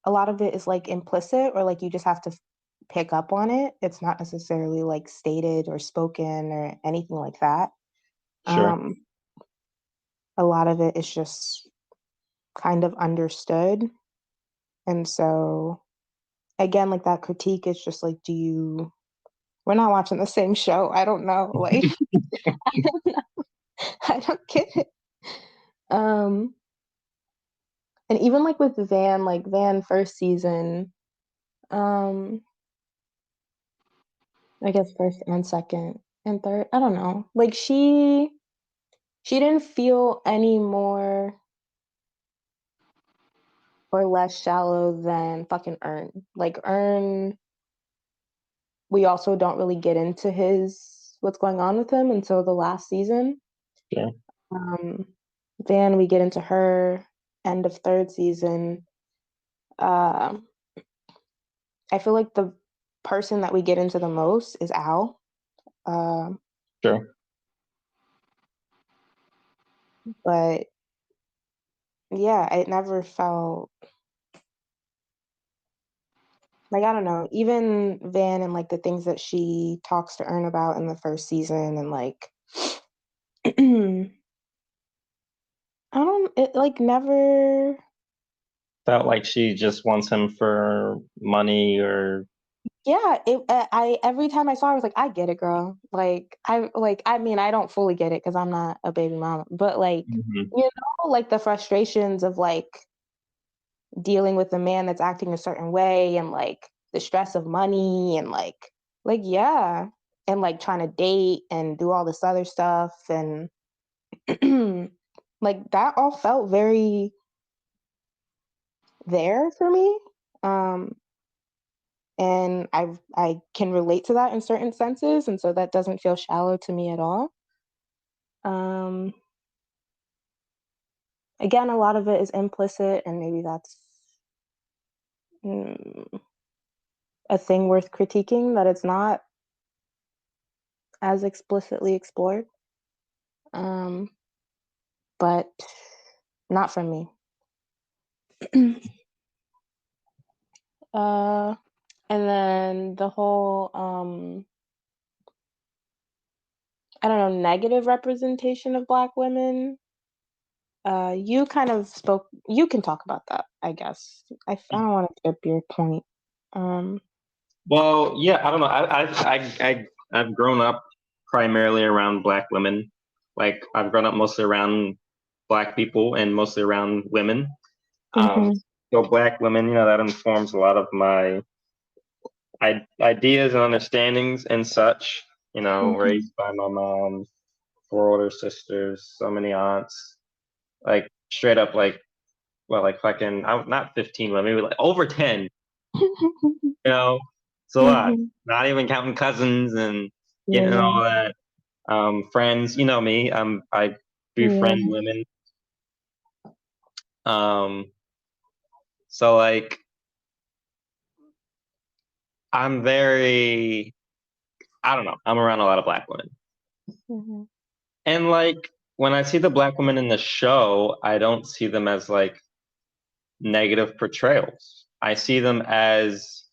a lot of it is like implicit or like you just have to pick up on it. It's not necessarily like stated or spoken or anything like that. Sure. Um, a lot of it is just kind of understood. And so again, like that critique is just like, we're not watching the same show. I don't know. Like I don't get it. Um, and even like with Van, like Van first season, um, I guess first and second and third, I don't know. Like she didn't feel any more or less shallow than fucking Earn. Like Earn, we also don't really get into his what's going on with him until the last season. Sure. Um, Van, we get into her end of third season. Uh, I feel like the person that we get into the most is Al. Um, Sure. but yeah, it never felt like I don't know, even Van and like the things that she talks to Earn about in the first season and like I don't it like never Felt like she just wants him for money or. yeah, I every time I saw her I was like I get it, girl. Like I mean I don't fully get it because I'm not a baby mama, but like Mhm. you know like the frustrations of like dealing with a man that's acting a certain way and like the stress of money and like yeah and like trying to date and do all this other stuff and like that all felt very there for me um and I can relate to that in certain senses and so that doesn't feel shallow to me at all um again, a lot of it is implicit, and maybe that's a thing worth critiquing, that it's not as explicitly explored. But not from me. And then the whole I don't know, negative representation of Black women. You kind of spoke. You can talk about that, I guess. I don't want to skip your point. Well, yeah, I don't know. I've grown up primarily around Black women. Like I've grown up mostly around Black people and mostly around women. Mm-hmm. So Black women, you know, that informs a lot of my ideas and understandings and such. You know, Mm-hmm. raised by my mom, four older sisters, so many aunts, like straight up, like well, like fucking, not 15, but maybe like over 10. You know, it's a lot. Mm-hmm. Not even counting cousins and getting Yeah. all that. Friends, you know me. I Yeah. befriend women. Um, so like I'm very, I don't know. I'm around a lot of Black women, Mm-hmm. and like when I see the Black women in the show, I don't see them as like negative portrayals. I see them as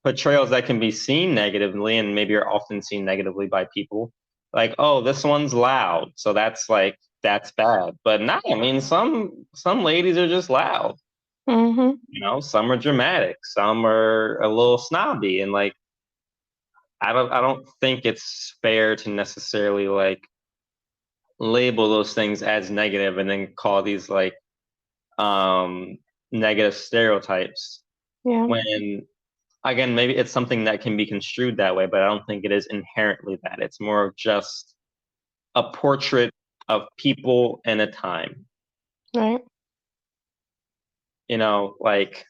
portrayals that can be seen negatively and maybe are often seen negatively by people. Like, oh, this one's loud, so that's bad. But no, I mean some ladies are just loud. Mm-hmm. You know, some are dramatic, some are a little snobby, and like I don't think it's fair to necessarily like label those things as negative and then call these like um negative stereotypes Yeah. when again, maybe it's something that can be construed that way, but I don't think it is inherently that. It's more of just a portrait of people in a time. Right. You know, like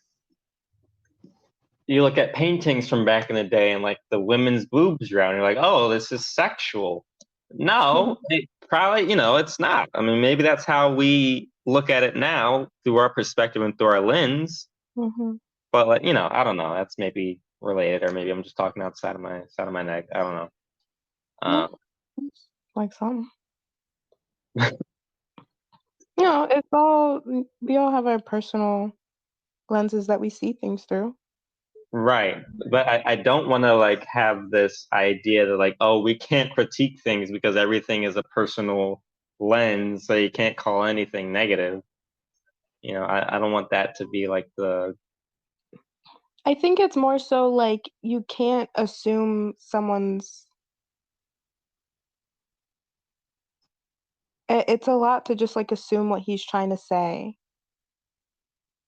you look at paintings from back in the day and like the women's boobs around, you're like, oh, this is sexual. No, it probably, you know, it's not. I mean, maybe that's how we look at it now through our perspective and through our lens. Mm-hmm. But like, you know, I don't know. That's maybe related, or maybe I'm just talking outside of my neck. I don't know. No, like something. You know, it's all, we all have our personal lenses that we see things through. Right. But I don't want to like have this idea that like, oh, we can't critique things because everything is a personal lens, so you can't call anything negative. You know, I don't want that to be like the I think it's more so like you can't assume someone's. It's a lot to just like assume what he's trying to say.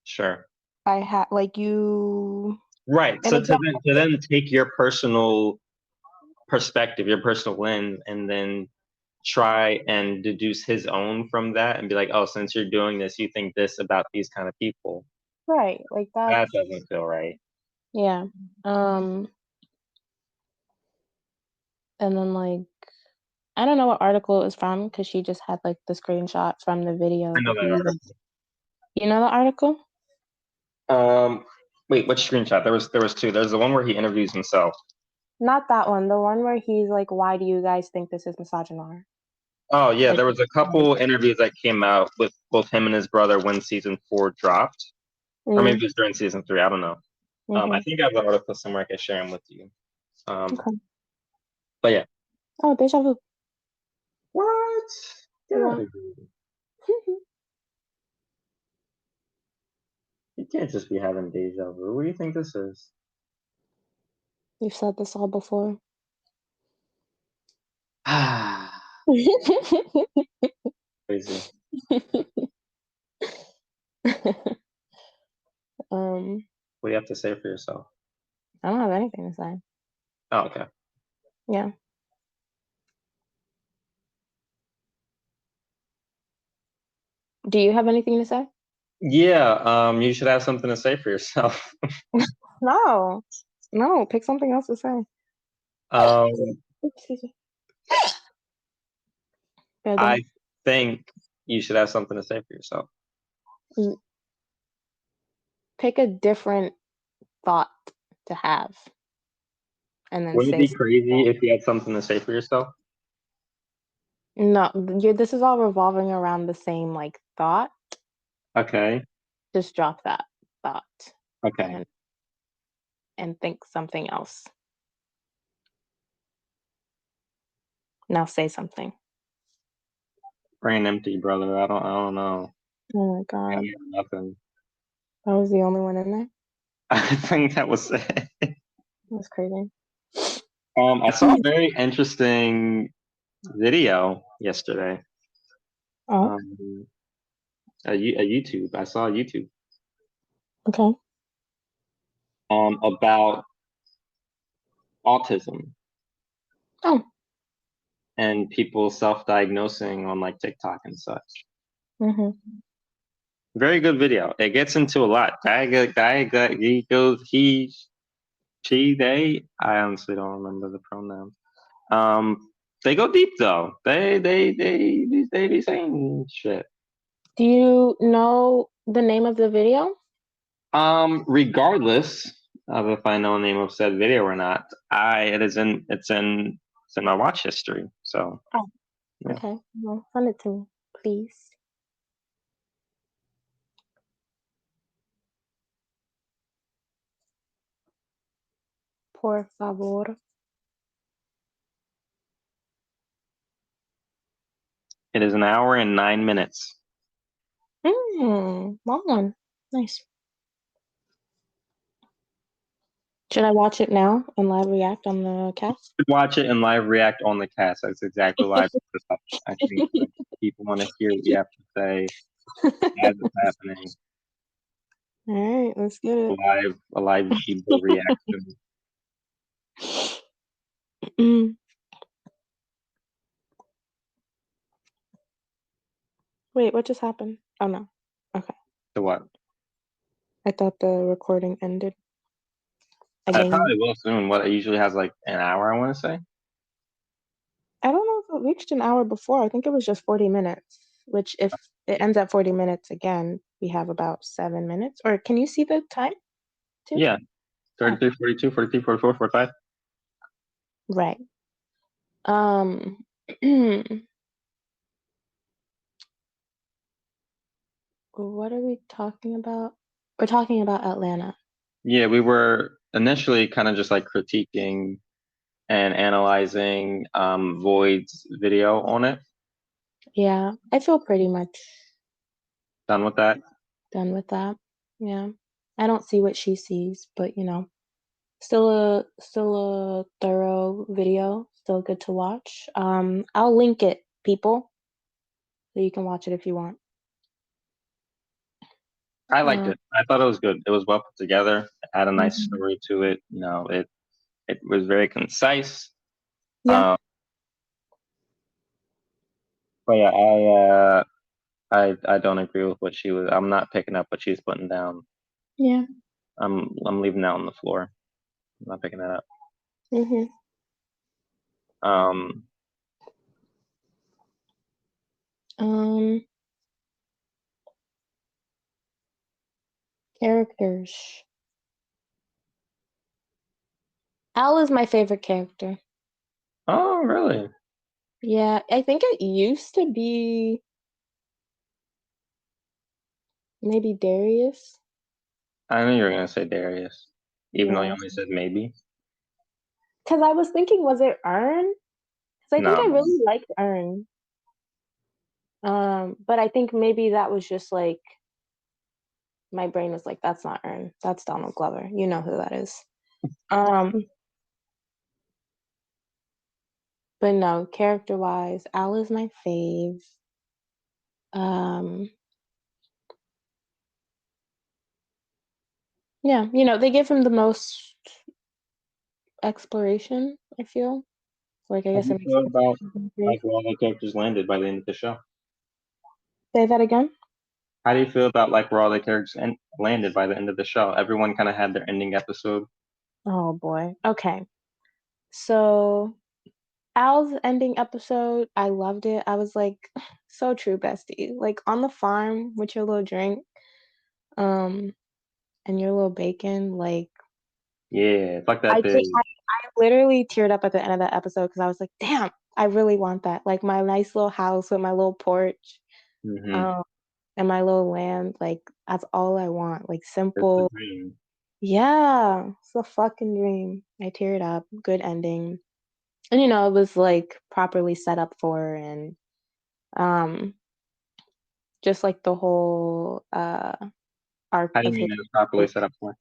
sure. Like you, Right. and So again, to then take your personal perspective, your personal lens, and then try and deduce his own from that and be like, oh, since you're doing this, you think this about these kind of people. right, like That that's, doesn't feel right. yeah. And then like I don't know what article it was from because she just had like the screenshot from the I video, know but that article. you know the article? Wait, which screenshot? There was two. There's the one where he interviews himself. Not that one. The one where he's like, "Why do you guys think this is misogynistic?" Oh yeah, Like, there was a couple interviews that came out with both him and his brother when season 4 dropped, or maybe mm, it was during season 3. I don't know. I mm-hmm. think I have the article somewhere. I can share them with you. Um, Okay. but yeah. Oh, deja vu. What? Get out Yeah. of here! You can't just be having deja vu. What do you think this is? We've said this all before. Ah, crazy. um, What do you have to say for yourself? I don't have anything to say. Oh, okay. Yeah. Do you have anything to say? Yeah. You should have something to say for yourself. No. No, pick something else to say. um, Excuse me. Pardon. I think You should have something to say for yourself. Pick a different thought to have, and then Wouldn't it say be something. crazy if you had something to say for yourself? No, this is all revolving around the same like thought. Okay. Just drop that thought Okay. and think something else. Now say something. Brain empty, brother. I don't know. Oh my I god, got nothing. that was the only one in there. I think that was it. That's crazy. I saw a very interesting video yesterday. Oh, A YouTube. I saw a YouTube okay. about autism Oh, and people self-diagnosing on like TikTok and such. mm-hmm. Very good video. It gets into a lot. He goes, he, she, they. I honestly don't remember the pronouns. They go deep though. They be saying shit. Do you know the name of the video? Regardless of if I know the name of said video or not, it's in my watch history. So Oh, yeah. okay. Well, send it to me, please. Por favor. It is an hour and 9 minutes. Long one. Nice. Should I watch it now and live react on the cast? Watch it and live react on the cast. That's exactly why I put this up. I think that people want to hear what you have to say as it's happening. All right, let's get it. A live Jibo reaction. Wait, what just happened? Oh no. Okay. To what? I thought the recording ended I again. probably will soon. What it usually has like an hour, I want to say. I don't know if it reached an hour before. I think it was just 40 minutes, which if it ends at 40 minutes again, we have about 7 minutes. Or can you see the time too? Yeah. 33, 42, 43, 44, 45. Right. What are we talking about? We're talking about Atlanta. Yeah, we were initially kind of just like critiquing and analyzing Void's video on it. Yeah, I feel pretty much Done with that. done with that. Yeah. I don't see what she sees, but still a thorough video, still good to watch. I'll link it, people, so you can watch it if you want. I liked it. I thought it was good. It was well put together. It had a nice Mhm. story to it. It was very concise. Yeah. But yeah, I don't agree with what she was. I'm not picking up what she's putting down. Yeah. I'm leaving that on the floor. I'm not picking that up. Mhm. Um, Characters. Al is my favorite character. oh really? Yeah, I think it used to be maybe Darius. I knew you were gonna say Darius, even though you Yeah. only said maybe. Because I was thinking, was it Ern? Because I think No, I really liked Ern. But I think maybe that was just like my brain was like, that's not Ern. That's Donald Glover. You know who that is. Um, but no, character wise, Al is my fave. Um, yeah, they give him the most exploration, I feel. Like I how do guess you it makes feel about sense. like where all the characters landed by the end of the show? Say that again. How do you feel about like where all the characters landed by the end of the show? Everyone kind of had their ending episode. Oh boy. Okay. So Al's ending episode, I loved it. I was like, So true, bestie. Like on the farm with your little drink, um, and your little bacon. Like Yeah, fuck I that did, pig. I literally teared up at the end of that episode because I was like, damn, I really want that. Like my nice little house with my little porch, Mm-hmm. um, and my little land. Like that's all I want. Like That's the simple. dream. Yeah, it's a fucking dream. I teared up. Good ending. And it was like properly set up for and um just like the whole arc How do you of his mean it was properly set up for?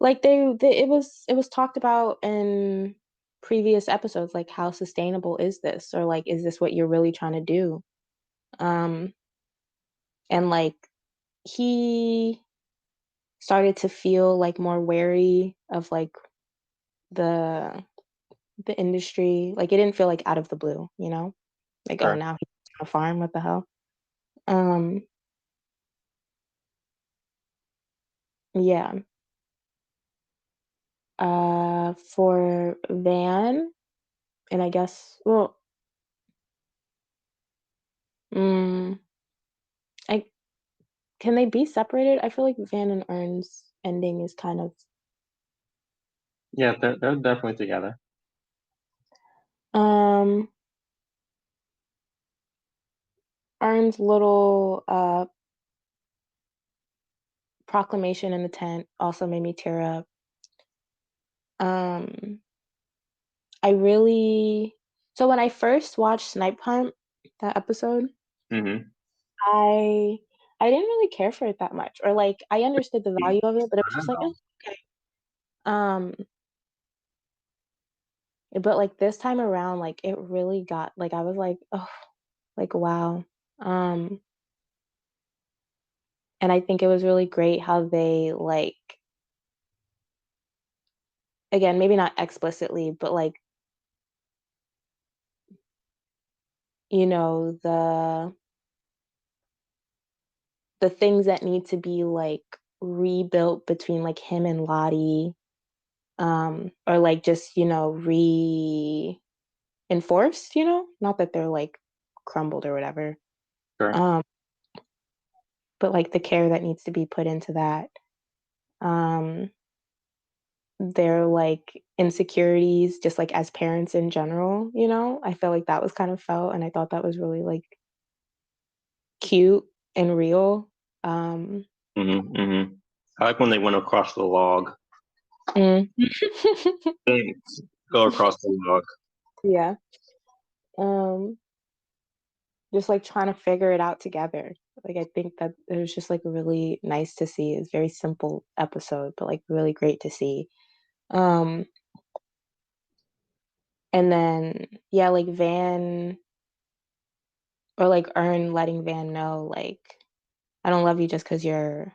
like it was talked about in previous episodes, like how sustainable is this, or like is this what you're really trying to do? Um and like he started to feel like more wary of like the the industry. Like it didn't feel like out of the blue, like, oh, Sure. now he's on a farm, what the hell? um yeah. For Van, and I guess, well, mm, I can they be separated? I feel like Van and Ern's ending is kind of Yeah, they're definitely together. um Ern's little proclamation in the tent also made me tear up. Um I really so when I first watched Snipe Hunt, that episode, Mm-hmm. I I didn't really care for it that much, or like I understood the value of it, but it was just like, Wow. okay. Um but like this time around, like it really got like I was like, oh, like wow. Um and I think it was really great how they like, again, maybe not explicitly, but like, the things that need to be like rebuilt between like him and Lottie, or like just, reinforced, not that they're like crumbled or whatever. Sure. Um, but like the care that needs to be put into that. Um, their like insecurities, just like as parents in general, I felt like that was kind of felt, and I thought that was really like cute and real. Um, Mm-hmm. Mm-hmm. I like when they went across the log. mm. Thanks. Go across the log. Yeah. Um, just like trying to figure it out together. Like I think that it was just like really nice to see. It's a very simple episode, but like really great to see. Um, and then yeah, like Van, or like Ern letting Van know, like, I don't love you just because you're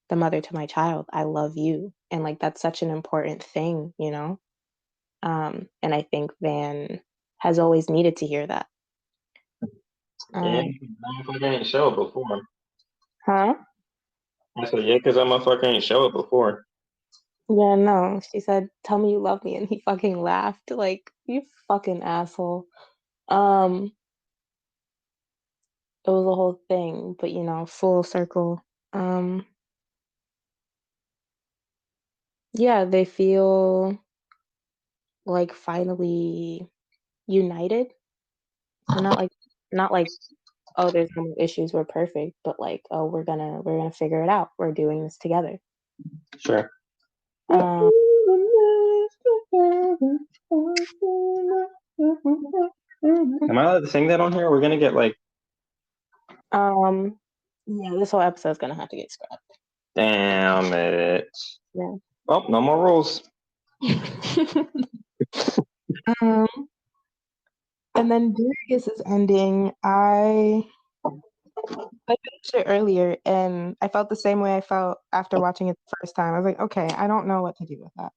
the mother to my child. I love you. And like that's such an important thing, and I think Van has always needed to hear that. Yeah, Um, motherfucker ain't show it before. huh? I said, yeah, because that motherfucker ain't show it before. Yeah, no. She said, "Tell me you love me," and he fucking laughed. Like, you fucking asshole. Um, it was a whole thing, but full circle. Um, yeah, they feel like finally united. And not like, oh, there's no more issues, we're perfect, but like, oh, we're gonna figure it out. We're doing this together. Sure. Um, Am I allowed to sing that on here? We're gonna get like, um, yeah, this whole episode's gonna have to get scrapped. damn it. Yeah. Oh, no more rules. um, and then Darius's ending, I finished it earlier, and I felt the same way I felt after watching it the first time. I was like, okay, I don't know what to do with that.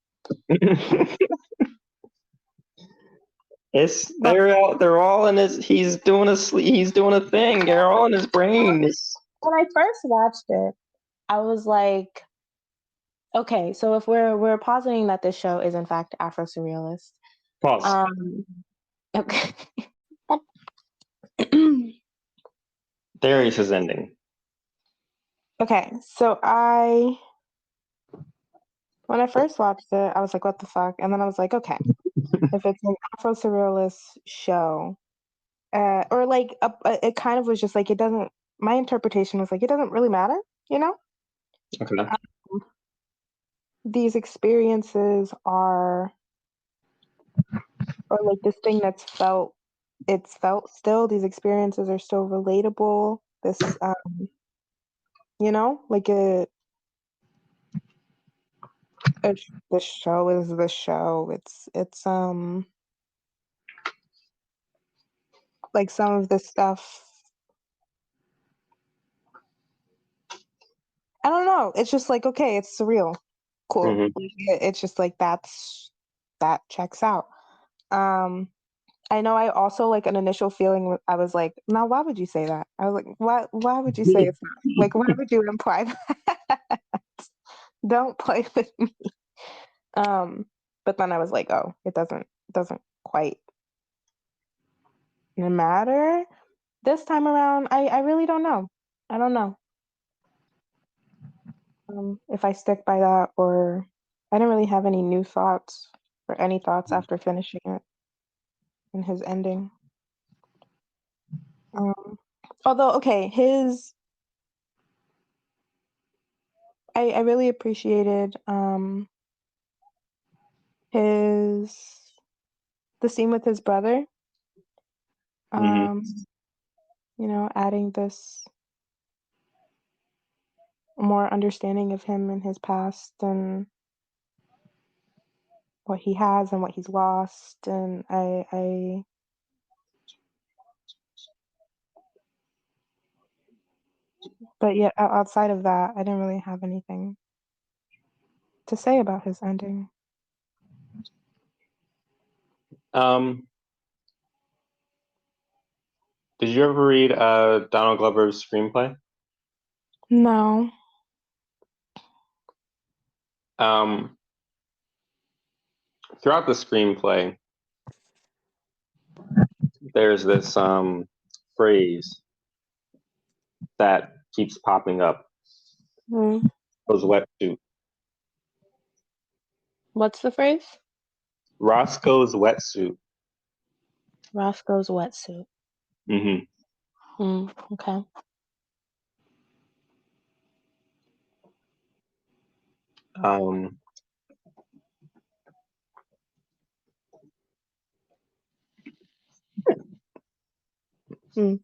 But They're all in his, he's doing a thing. They're all in his brain. when I first watched it, I was like, okay, so if we're positing that this show is in fact Afro surrealist, Pause. um, okay. Darius's ending. Okay, so when I first watched it, I was like, what the fuck? And then I was like, okay, if it's an Afro surrealist show, or like it kind of was just like it doesn't. My interpretation was like it doesn't really matter, you know. Okay. Um, these experiences are, or like this thing that's felt, it's felt still. These experiences are still relatable. This, you know, like the show is the show. It's like some of the stuff. I don't know. It's just like okay, it's surreal, cool. Hmm. Like, it's just like that checks out. Um, I know I also like an initial feeling. I was like, now why would you say that? I was like, why? Why would you say it's not? Like, why would you imply that? Don't play with me. But then I was like, oh, it doesn't quite matter this time around. I really don't know. I don't know if I stick by that or I don't really have any new thoughts or any thoughts after finishing it in his ending. Um, although, okay, I really appreciated his the scene with his brother. Hmm. Um, adding this more understanding of him and his past and what he has and what he's lost. And but yet outside of that, I didn't really have anything to say about his ending. Um, did you ever read Donald Glover's screenplay? No. Um, throughout the screenplay, there's this phrase that keeps popping up. Mm. Roscoe's wetsuit. What's the phrase? Roscoe's wetsuit. Roscoe's wetsuit. Hmm. Okay. Um, Mm.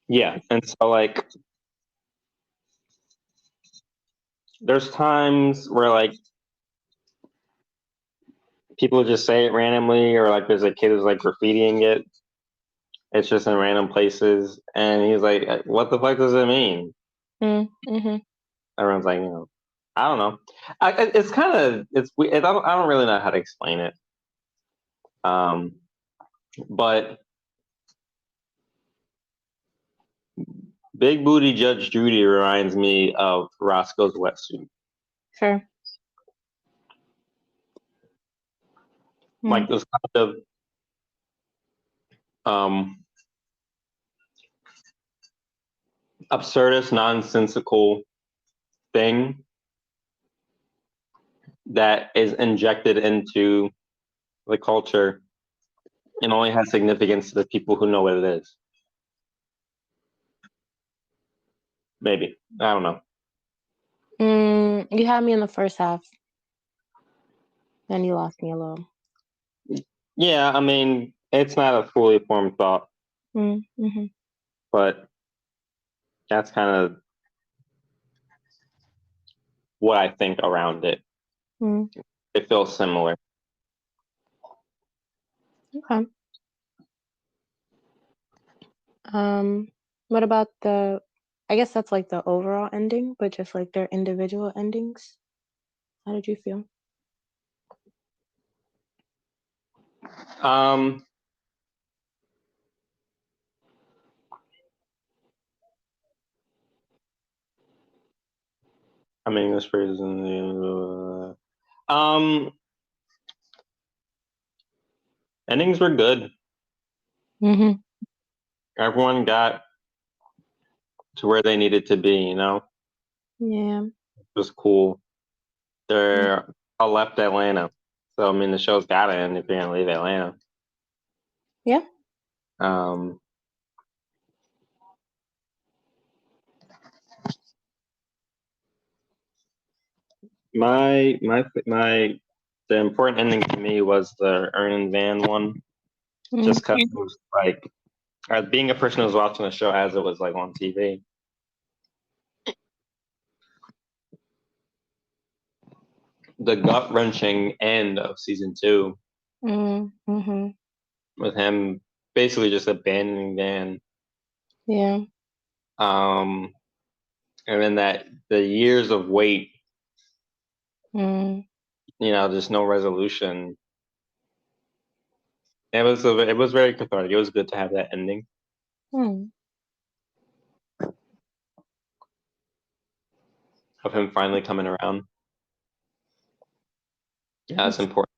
yeah, and so like there's times where like people just say it randomly, or like there's a kid who's like graffitiing it. It's just in random places, and he's like, "What the fuck does it mean?" Mm-hmm. Everyone's like, I don't know. It's kind of it's we- I don't really know how to explain it. Um, but Big Booty Judge Judy reminds me of Roscoe's wetsuit. Sure. Mm. Like this kind of um, absurdist, nonsensical thing that is injected into the culture and only has significance to the people who know what it is. Maybe. I don't know. You had me in the first half, then you lost me a little. Yeah, I mean, it's not a fully formed thought, Mm-hmm. but that's kind of what I think around it. Mm. It feels similar. Okay. Um, what about I guess that's like the overall ending, but just like their individual endings. How did you feel? Um, I mean, this phrase is in the endings were good. Mm-hmm. Everyone got to where they needed to be, you know? Yeah. It was cool. They're all left Atlanta. So I mean the show's gotta end if you're gonna leave Atlanta. Yeah. Um my the important ending to me was the Ernan Van one. Mm. Just cause it was like being a person who was watching the show as it was like on TV. The gut wrenching end of season 2 Mm-hmm. with him basically just abandoning Dan. Yeah. Um, and then that the years of wait, Mm. just no resolution. It was very cathartic. It was good to have that ending Mm. of him finally coming around. Yeah, that's important.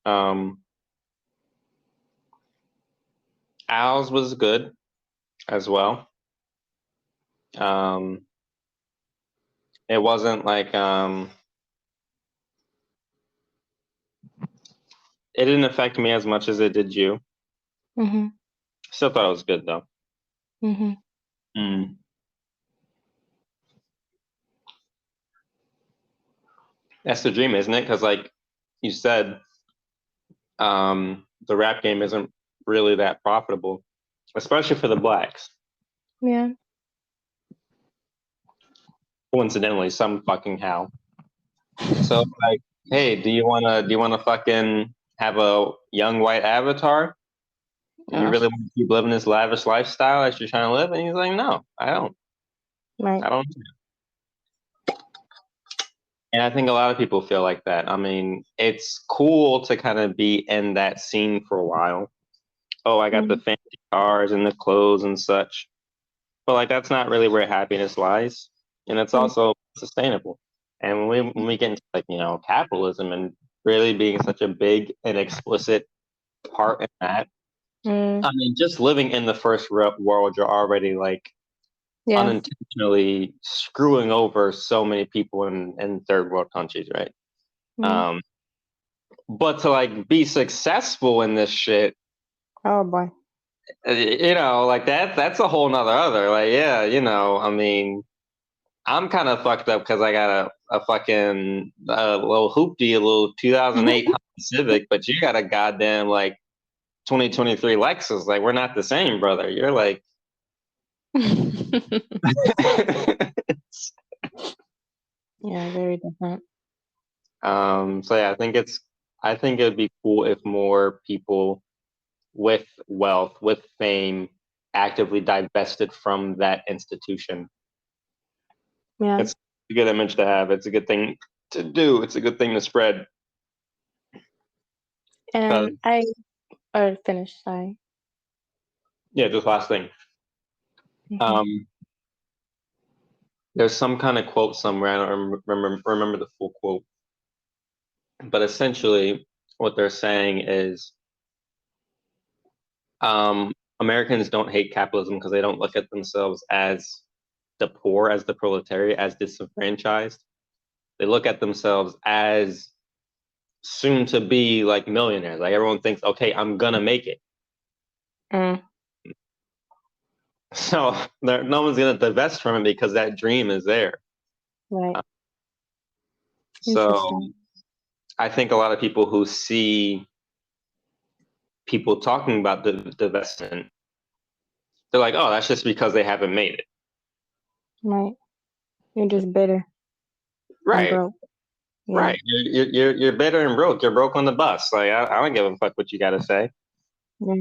Um, Al's was good as well. Um, it wasn't like it didn't affect me as much as it did you. Mm-hmm. Still thought it was good though. Mm-hmm. Mm. That's the dream, isn't it? Because like you said, the rap game isn't really that profitable, especially for the blacks. Yeah. Coincidentally, some fucking how. So like, hey, do you wanna fucking have a young white avatar? You Oh, really want to keep living this lavish lifestyle that you're trying to live? And he's like, no, I don't. right. I don't. And I think a lot of people feel like that. I mean, it's cool to kind of be in that scene for a while. Oh, I got the Mm. fancy cars and the clothes and such. But like that's not really where happiness lies. And it's Mm. also sustainable. And when we get into like, capitalism and really being such a big and explicit part in that, Mm. I mean, just living in the first world, you're already like Yeah. unintentionally screwing over so many people in third world countries, right? Mm. Um, but to like be successful in this shit, Oh boy. like that's a whole nother other. Like, yeah, I mean, I'm kind of fucked up because I got a fucking little hoopty, a little 2008 Honda Civic, but you got a goddamn like 2023 Lexus. Like, we're not the same, brother. You're like, Yeah, very different. so yeah, I think it'd be cool if more people with wealth, with fame, actively divested from that institution. Yeah. It's a good image to have. It's a good thing to do. It's a good thing to spread. And I or finish, sorry. Yeah, just last thing. Mm-hmm. Um, there's some kind of quote somewhere. I don't remember the full quote, but essentially, what they're saying is, Americans don't hate capitalism because they don't look at themselves as the poor, as the proletariat, as disenfranchised. They look at themselves as soon to be like millionaires. Like everyone thinks, okay, I'm gonna make it. Mm. So no one's gonna divest from it because that dream is there. Right. So Interesting. I think a lot of people who see people talking about the divestment, they're like, oh, that's just because they haven't made it. Right. You're just bitter and Right, broke. Yeah. right. You're bitter and broke. You're broke on the bus. Like I don't give a fuck what you got to say. Yeah.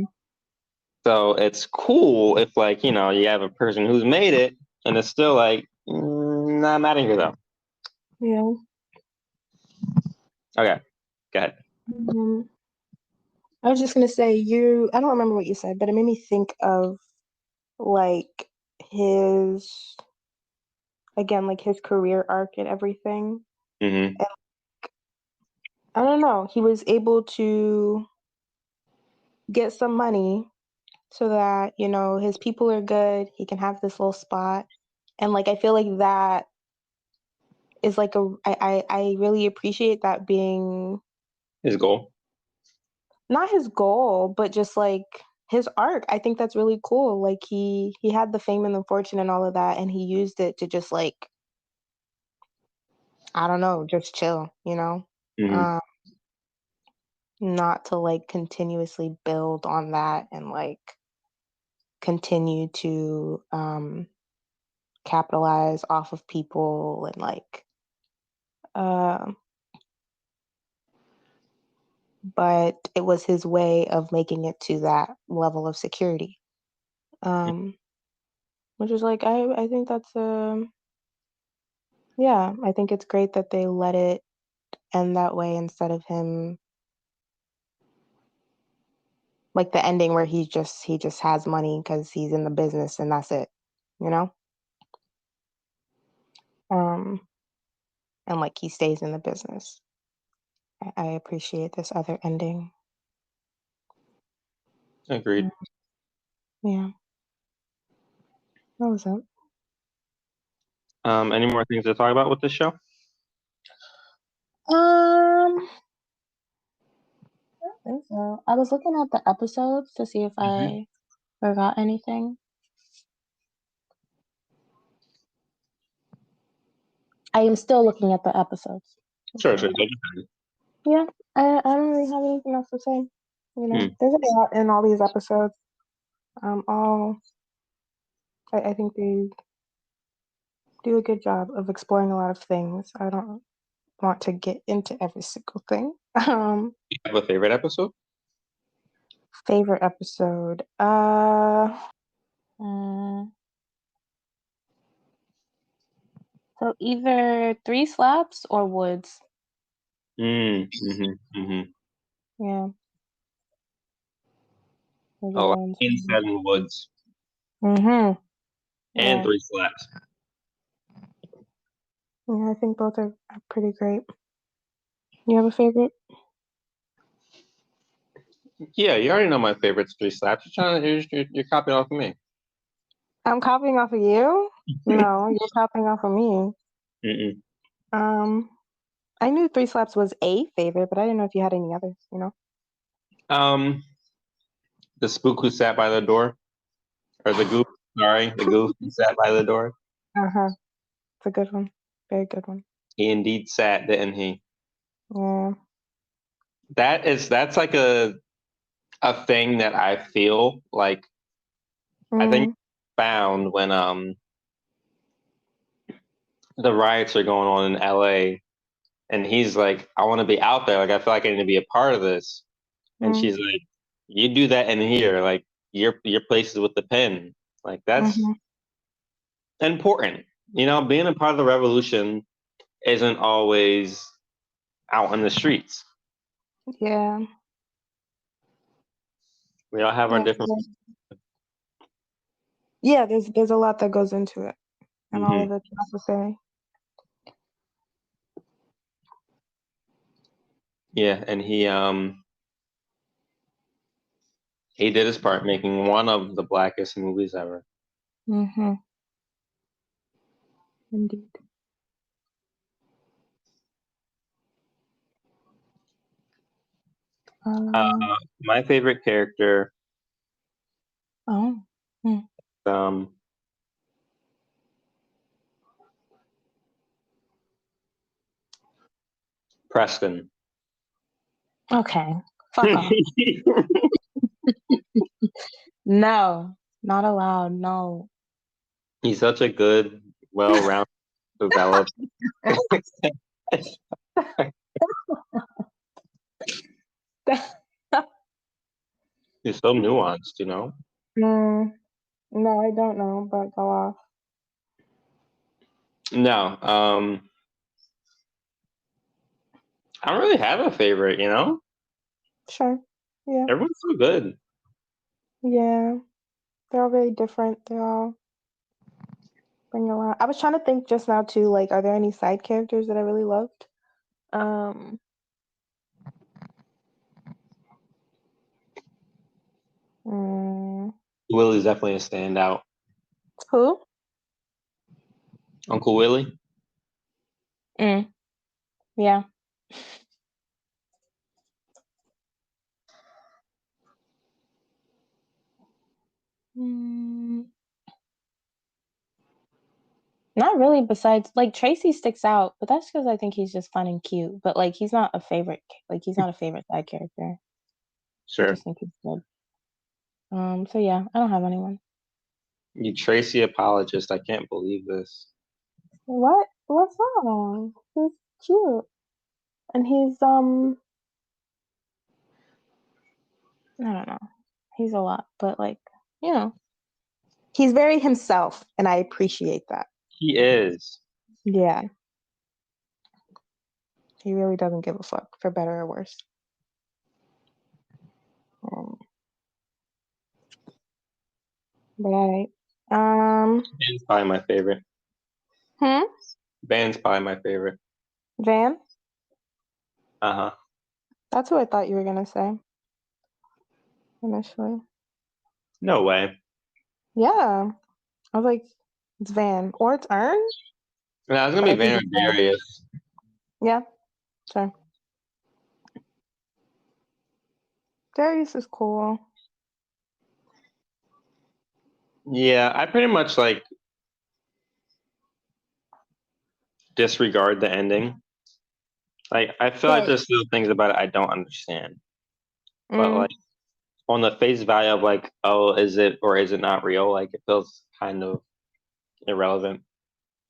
So it's cool if like you have a person who's made it and it's still like, nah, I'm out of here though. Yeah. Okay, go ahead. I was just gonna say I don't remember what you said, but it made me think of like his again, like his career arc and everything. Hmm. I don't know. He was able to get some money so that, you know, his people are good. He can have this little spot. And like I feel like that is like I really appreciate that being His goal. not his goal, but just like his arc. I think that's really cool. Like he had the fame and the fortune and all of that, and he used it to just like I don't know, just chill, you know, Hmm. um, not to like continuously build on that and like continue to capitalize off of people and like um but it was his way of making it to that level of security. Um, which is like I think that's yeah, I think it's great that they let it end that way instead of him like the ending where he just has money because he's in the business and that's it, you know? Um, and like he stays in the business. I appreciate this other ending. Agreed. Mm, yeah, that was it. Any more things to talk about with this show? Um, I don't think so. I was looking at the episodes to see if Hmm. I forgot anything. I am still looking at the episodes. Sure, So, sure. yeah, I don't really have anything else to say. You know, Hmm. there's a lot in all these episodes. All I think they do a good job of exploring a lot of things. I don't want to get into every single thing. You have a favorite episode? Favorite episode. Uh, so either Three Slaps or Woods. Mm-hmm. Mm-hmm. Yeah, those are the Oh, ones. in Seven Woods Mm-hmm. and Yeah. Three Slaps. Yeah, I think both are pretty great. You have a favorite? Yeah, you already know my favorite's Three Slaps. You're copying off of me. I'm copying off of you? No, you're copying off of me. Mm-mm. Um, I knew Three Slaps was a favorite, but I didn't know if you had any others, you know? Um, the spook who sat by the door, or the goof. Sorry, the goof who sat by the door. Uh-huh. It's a good one. Very good one. He indeed sat, didn't he? Yeah. That's like a thing that I feel like I think Mm, found when the riots are going on in LA and he's like, I want to be out there. Like I feel like I need to be a part of this. And mm, she's like, you do that in here. Like your place is with the pen. Like that's mm-hmm. important. You know, being a part of the revolution isn't always out in the streets. Yeah. We all have our Yeah. different. Yeah, there's a lot that goes into it, and all Hmm. of it's necessary. Yeah, and he did his part, making one of the blackest movies ever. Mm-hmm. Indeed. Um, My favorite character, oh. Hmm. um, Preston. Okay. Fuck off. No, not allowed. No. He's such a good, well-rounded, developed. He's so nuanced, you know. Mm, no, I don't know, but go off. No, I don't really have a favorite. You know, Sure. Yeah. everyone's so good. Yeah. They're all very different. They all bring a lot. I was trying to think just now too, like, are there any side characters that I really loved? Um, Mm, Willie's definitely a standout. who? Uncle Willie. Mm, yeah. Mm, not really. Besides, like Tracy sticks out, but that's because I think he's just fun and cute. But like, he's not a favorite. Like, he's not a favorite side character. I Sure. just think he's good. So yeah, I don't have anyone. You Tracy apologist. I can't believe this. What? What's wrong? He's cute, and he's I don't know. He's a lot, but like, you know, he's very himself, and I appreciate that. He is. Yeah, he really doesn't give a fuck, for better or worse. Um, but all right. Van's probably my favorite. Hmm? Van's probably my favorite. Van? Uh-huh. That's who I thought you were gonna say initially. No way. Yeah. I was like, it's Van. Or it's Ern, No, it's gonna but be I think Van or it's Van. Darius. Yeah, sure. Darius is cool. Yeah, I pretty much like disregard the ending. Like I feel like Right. there's still things about it I don't understand. But Mm, like on the face value of like, oh, is it or is it not real? Like it feels kind of irrelevant.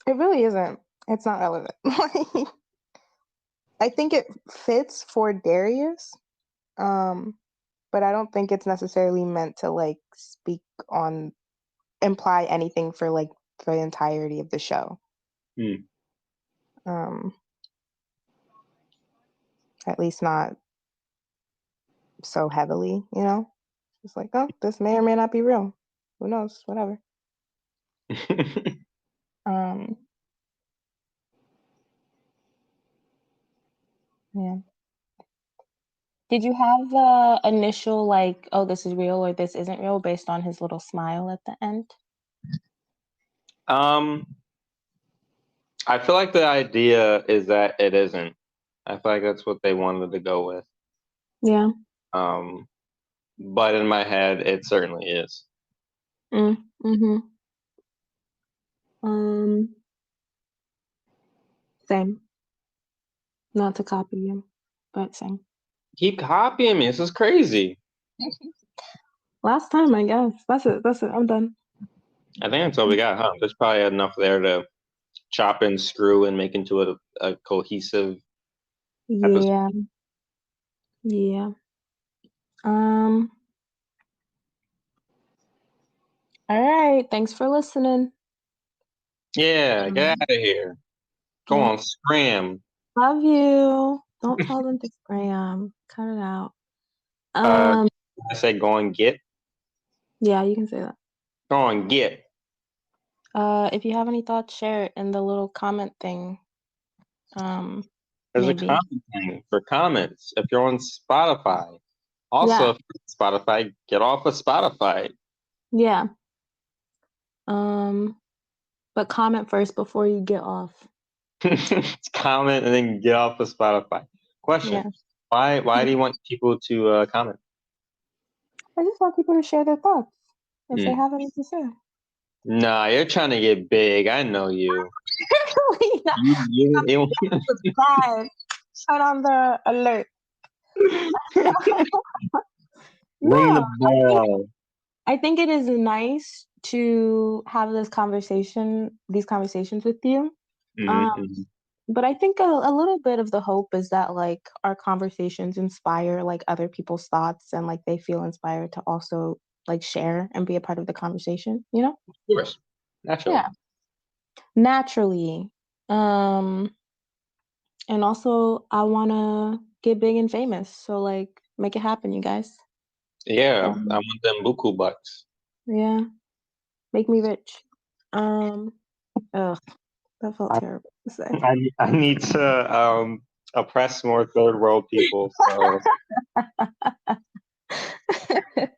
it really isn't. It's not relevant. I think it fits for Darius, um, but I don't think it's necessarily meant to like speak on imply anything for like the entirety of the show. Hmm. Um, at least not so heavily, you know? It's like, oh, this may or may not be real. Who knows? Whatever. Um, yeah. Did you have the initial like, oh, this is real or this isn't real based on his little smile at the end? um, I feel like the idea is that it isn't. I feel like that's what they wanted to go with. Yeah. Um, but in my head, it certainly is. Mm-hmm. Um, same. Not to copy you, but same. Keep copying me. This is crazy. Last time, I guess. That's it. That's it. I'm done. I think that's all we got, huh? There's probably enough there to chop and screw and make into a cohesive episode. Yeah. Yeah. Um, all right. Thanks for listening. Yeah, get Um, out of here. Go yeah. on, scram. Love you. Don't tell them to scram. Cut it out. Uh, Um, I say go and get. yeah, you can say that. Go on, get. If you have any thoughts, share it in the little comment thing. There's a Maybe. comment thing for comments if you're on Spotify. Yeah. Also, if you're on Spotify, get off of Spotify. Yeah. Um, but comment first before you get off. Comment and then get off of Spotify. Question: Yeah. Why do you want people to comment? I just want people to share their thoughts if they Hmm. have anything to say. Nah, you're trying to get big. I know you. Really not. You Subscribe. Turn on the alert. ring the No, bell. I think it is nice to have these conversations with you. Um, Mm-hmm. but I think a little bit of the hope is that like our conversations inspire like other people's thoughts and like they feel inspired to also like share and be a part of the conversation, you know? Of course, naturally. Yeah. Naturally. Um, and also I wanna get big and famous. So like make it happen, you guys. Yeah, I Um, want them buku bucks. yeah, make me rich. Um, ugh, that felt I, terrible to say. I need to oppress more third world people. So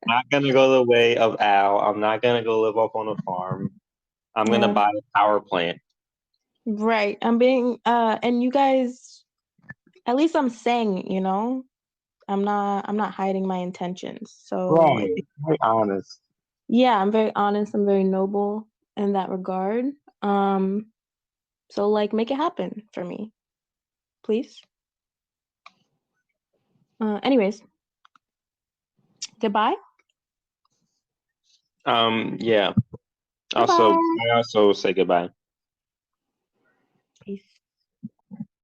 Not gonna go the way of Al. I'm not gonna go live off on a farm. I'm gonna Yeah, buy a power plant. right. I'm being and you guys, at least I'm saying, you know, I'm not hiding my intentions. So I Right. think Very honest. yeah, I'm very honest, I'm very noble in that regard. Um, so like make it happen for me, please. Anyways, goodbye. Yeah. Also, Goodbye. I also say goodbye.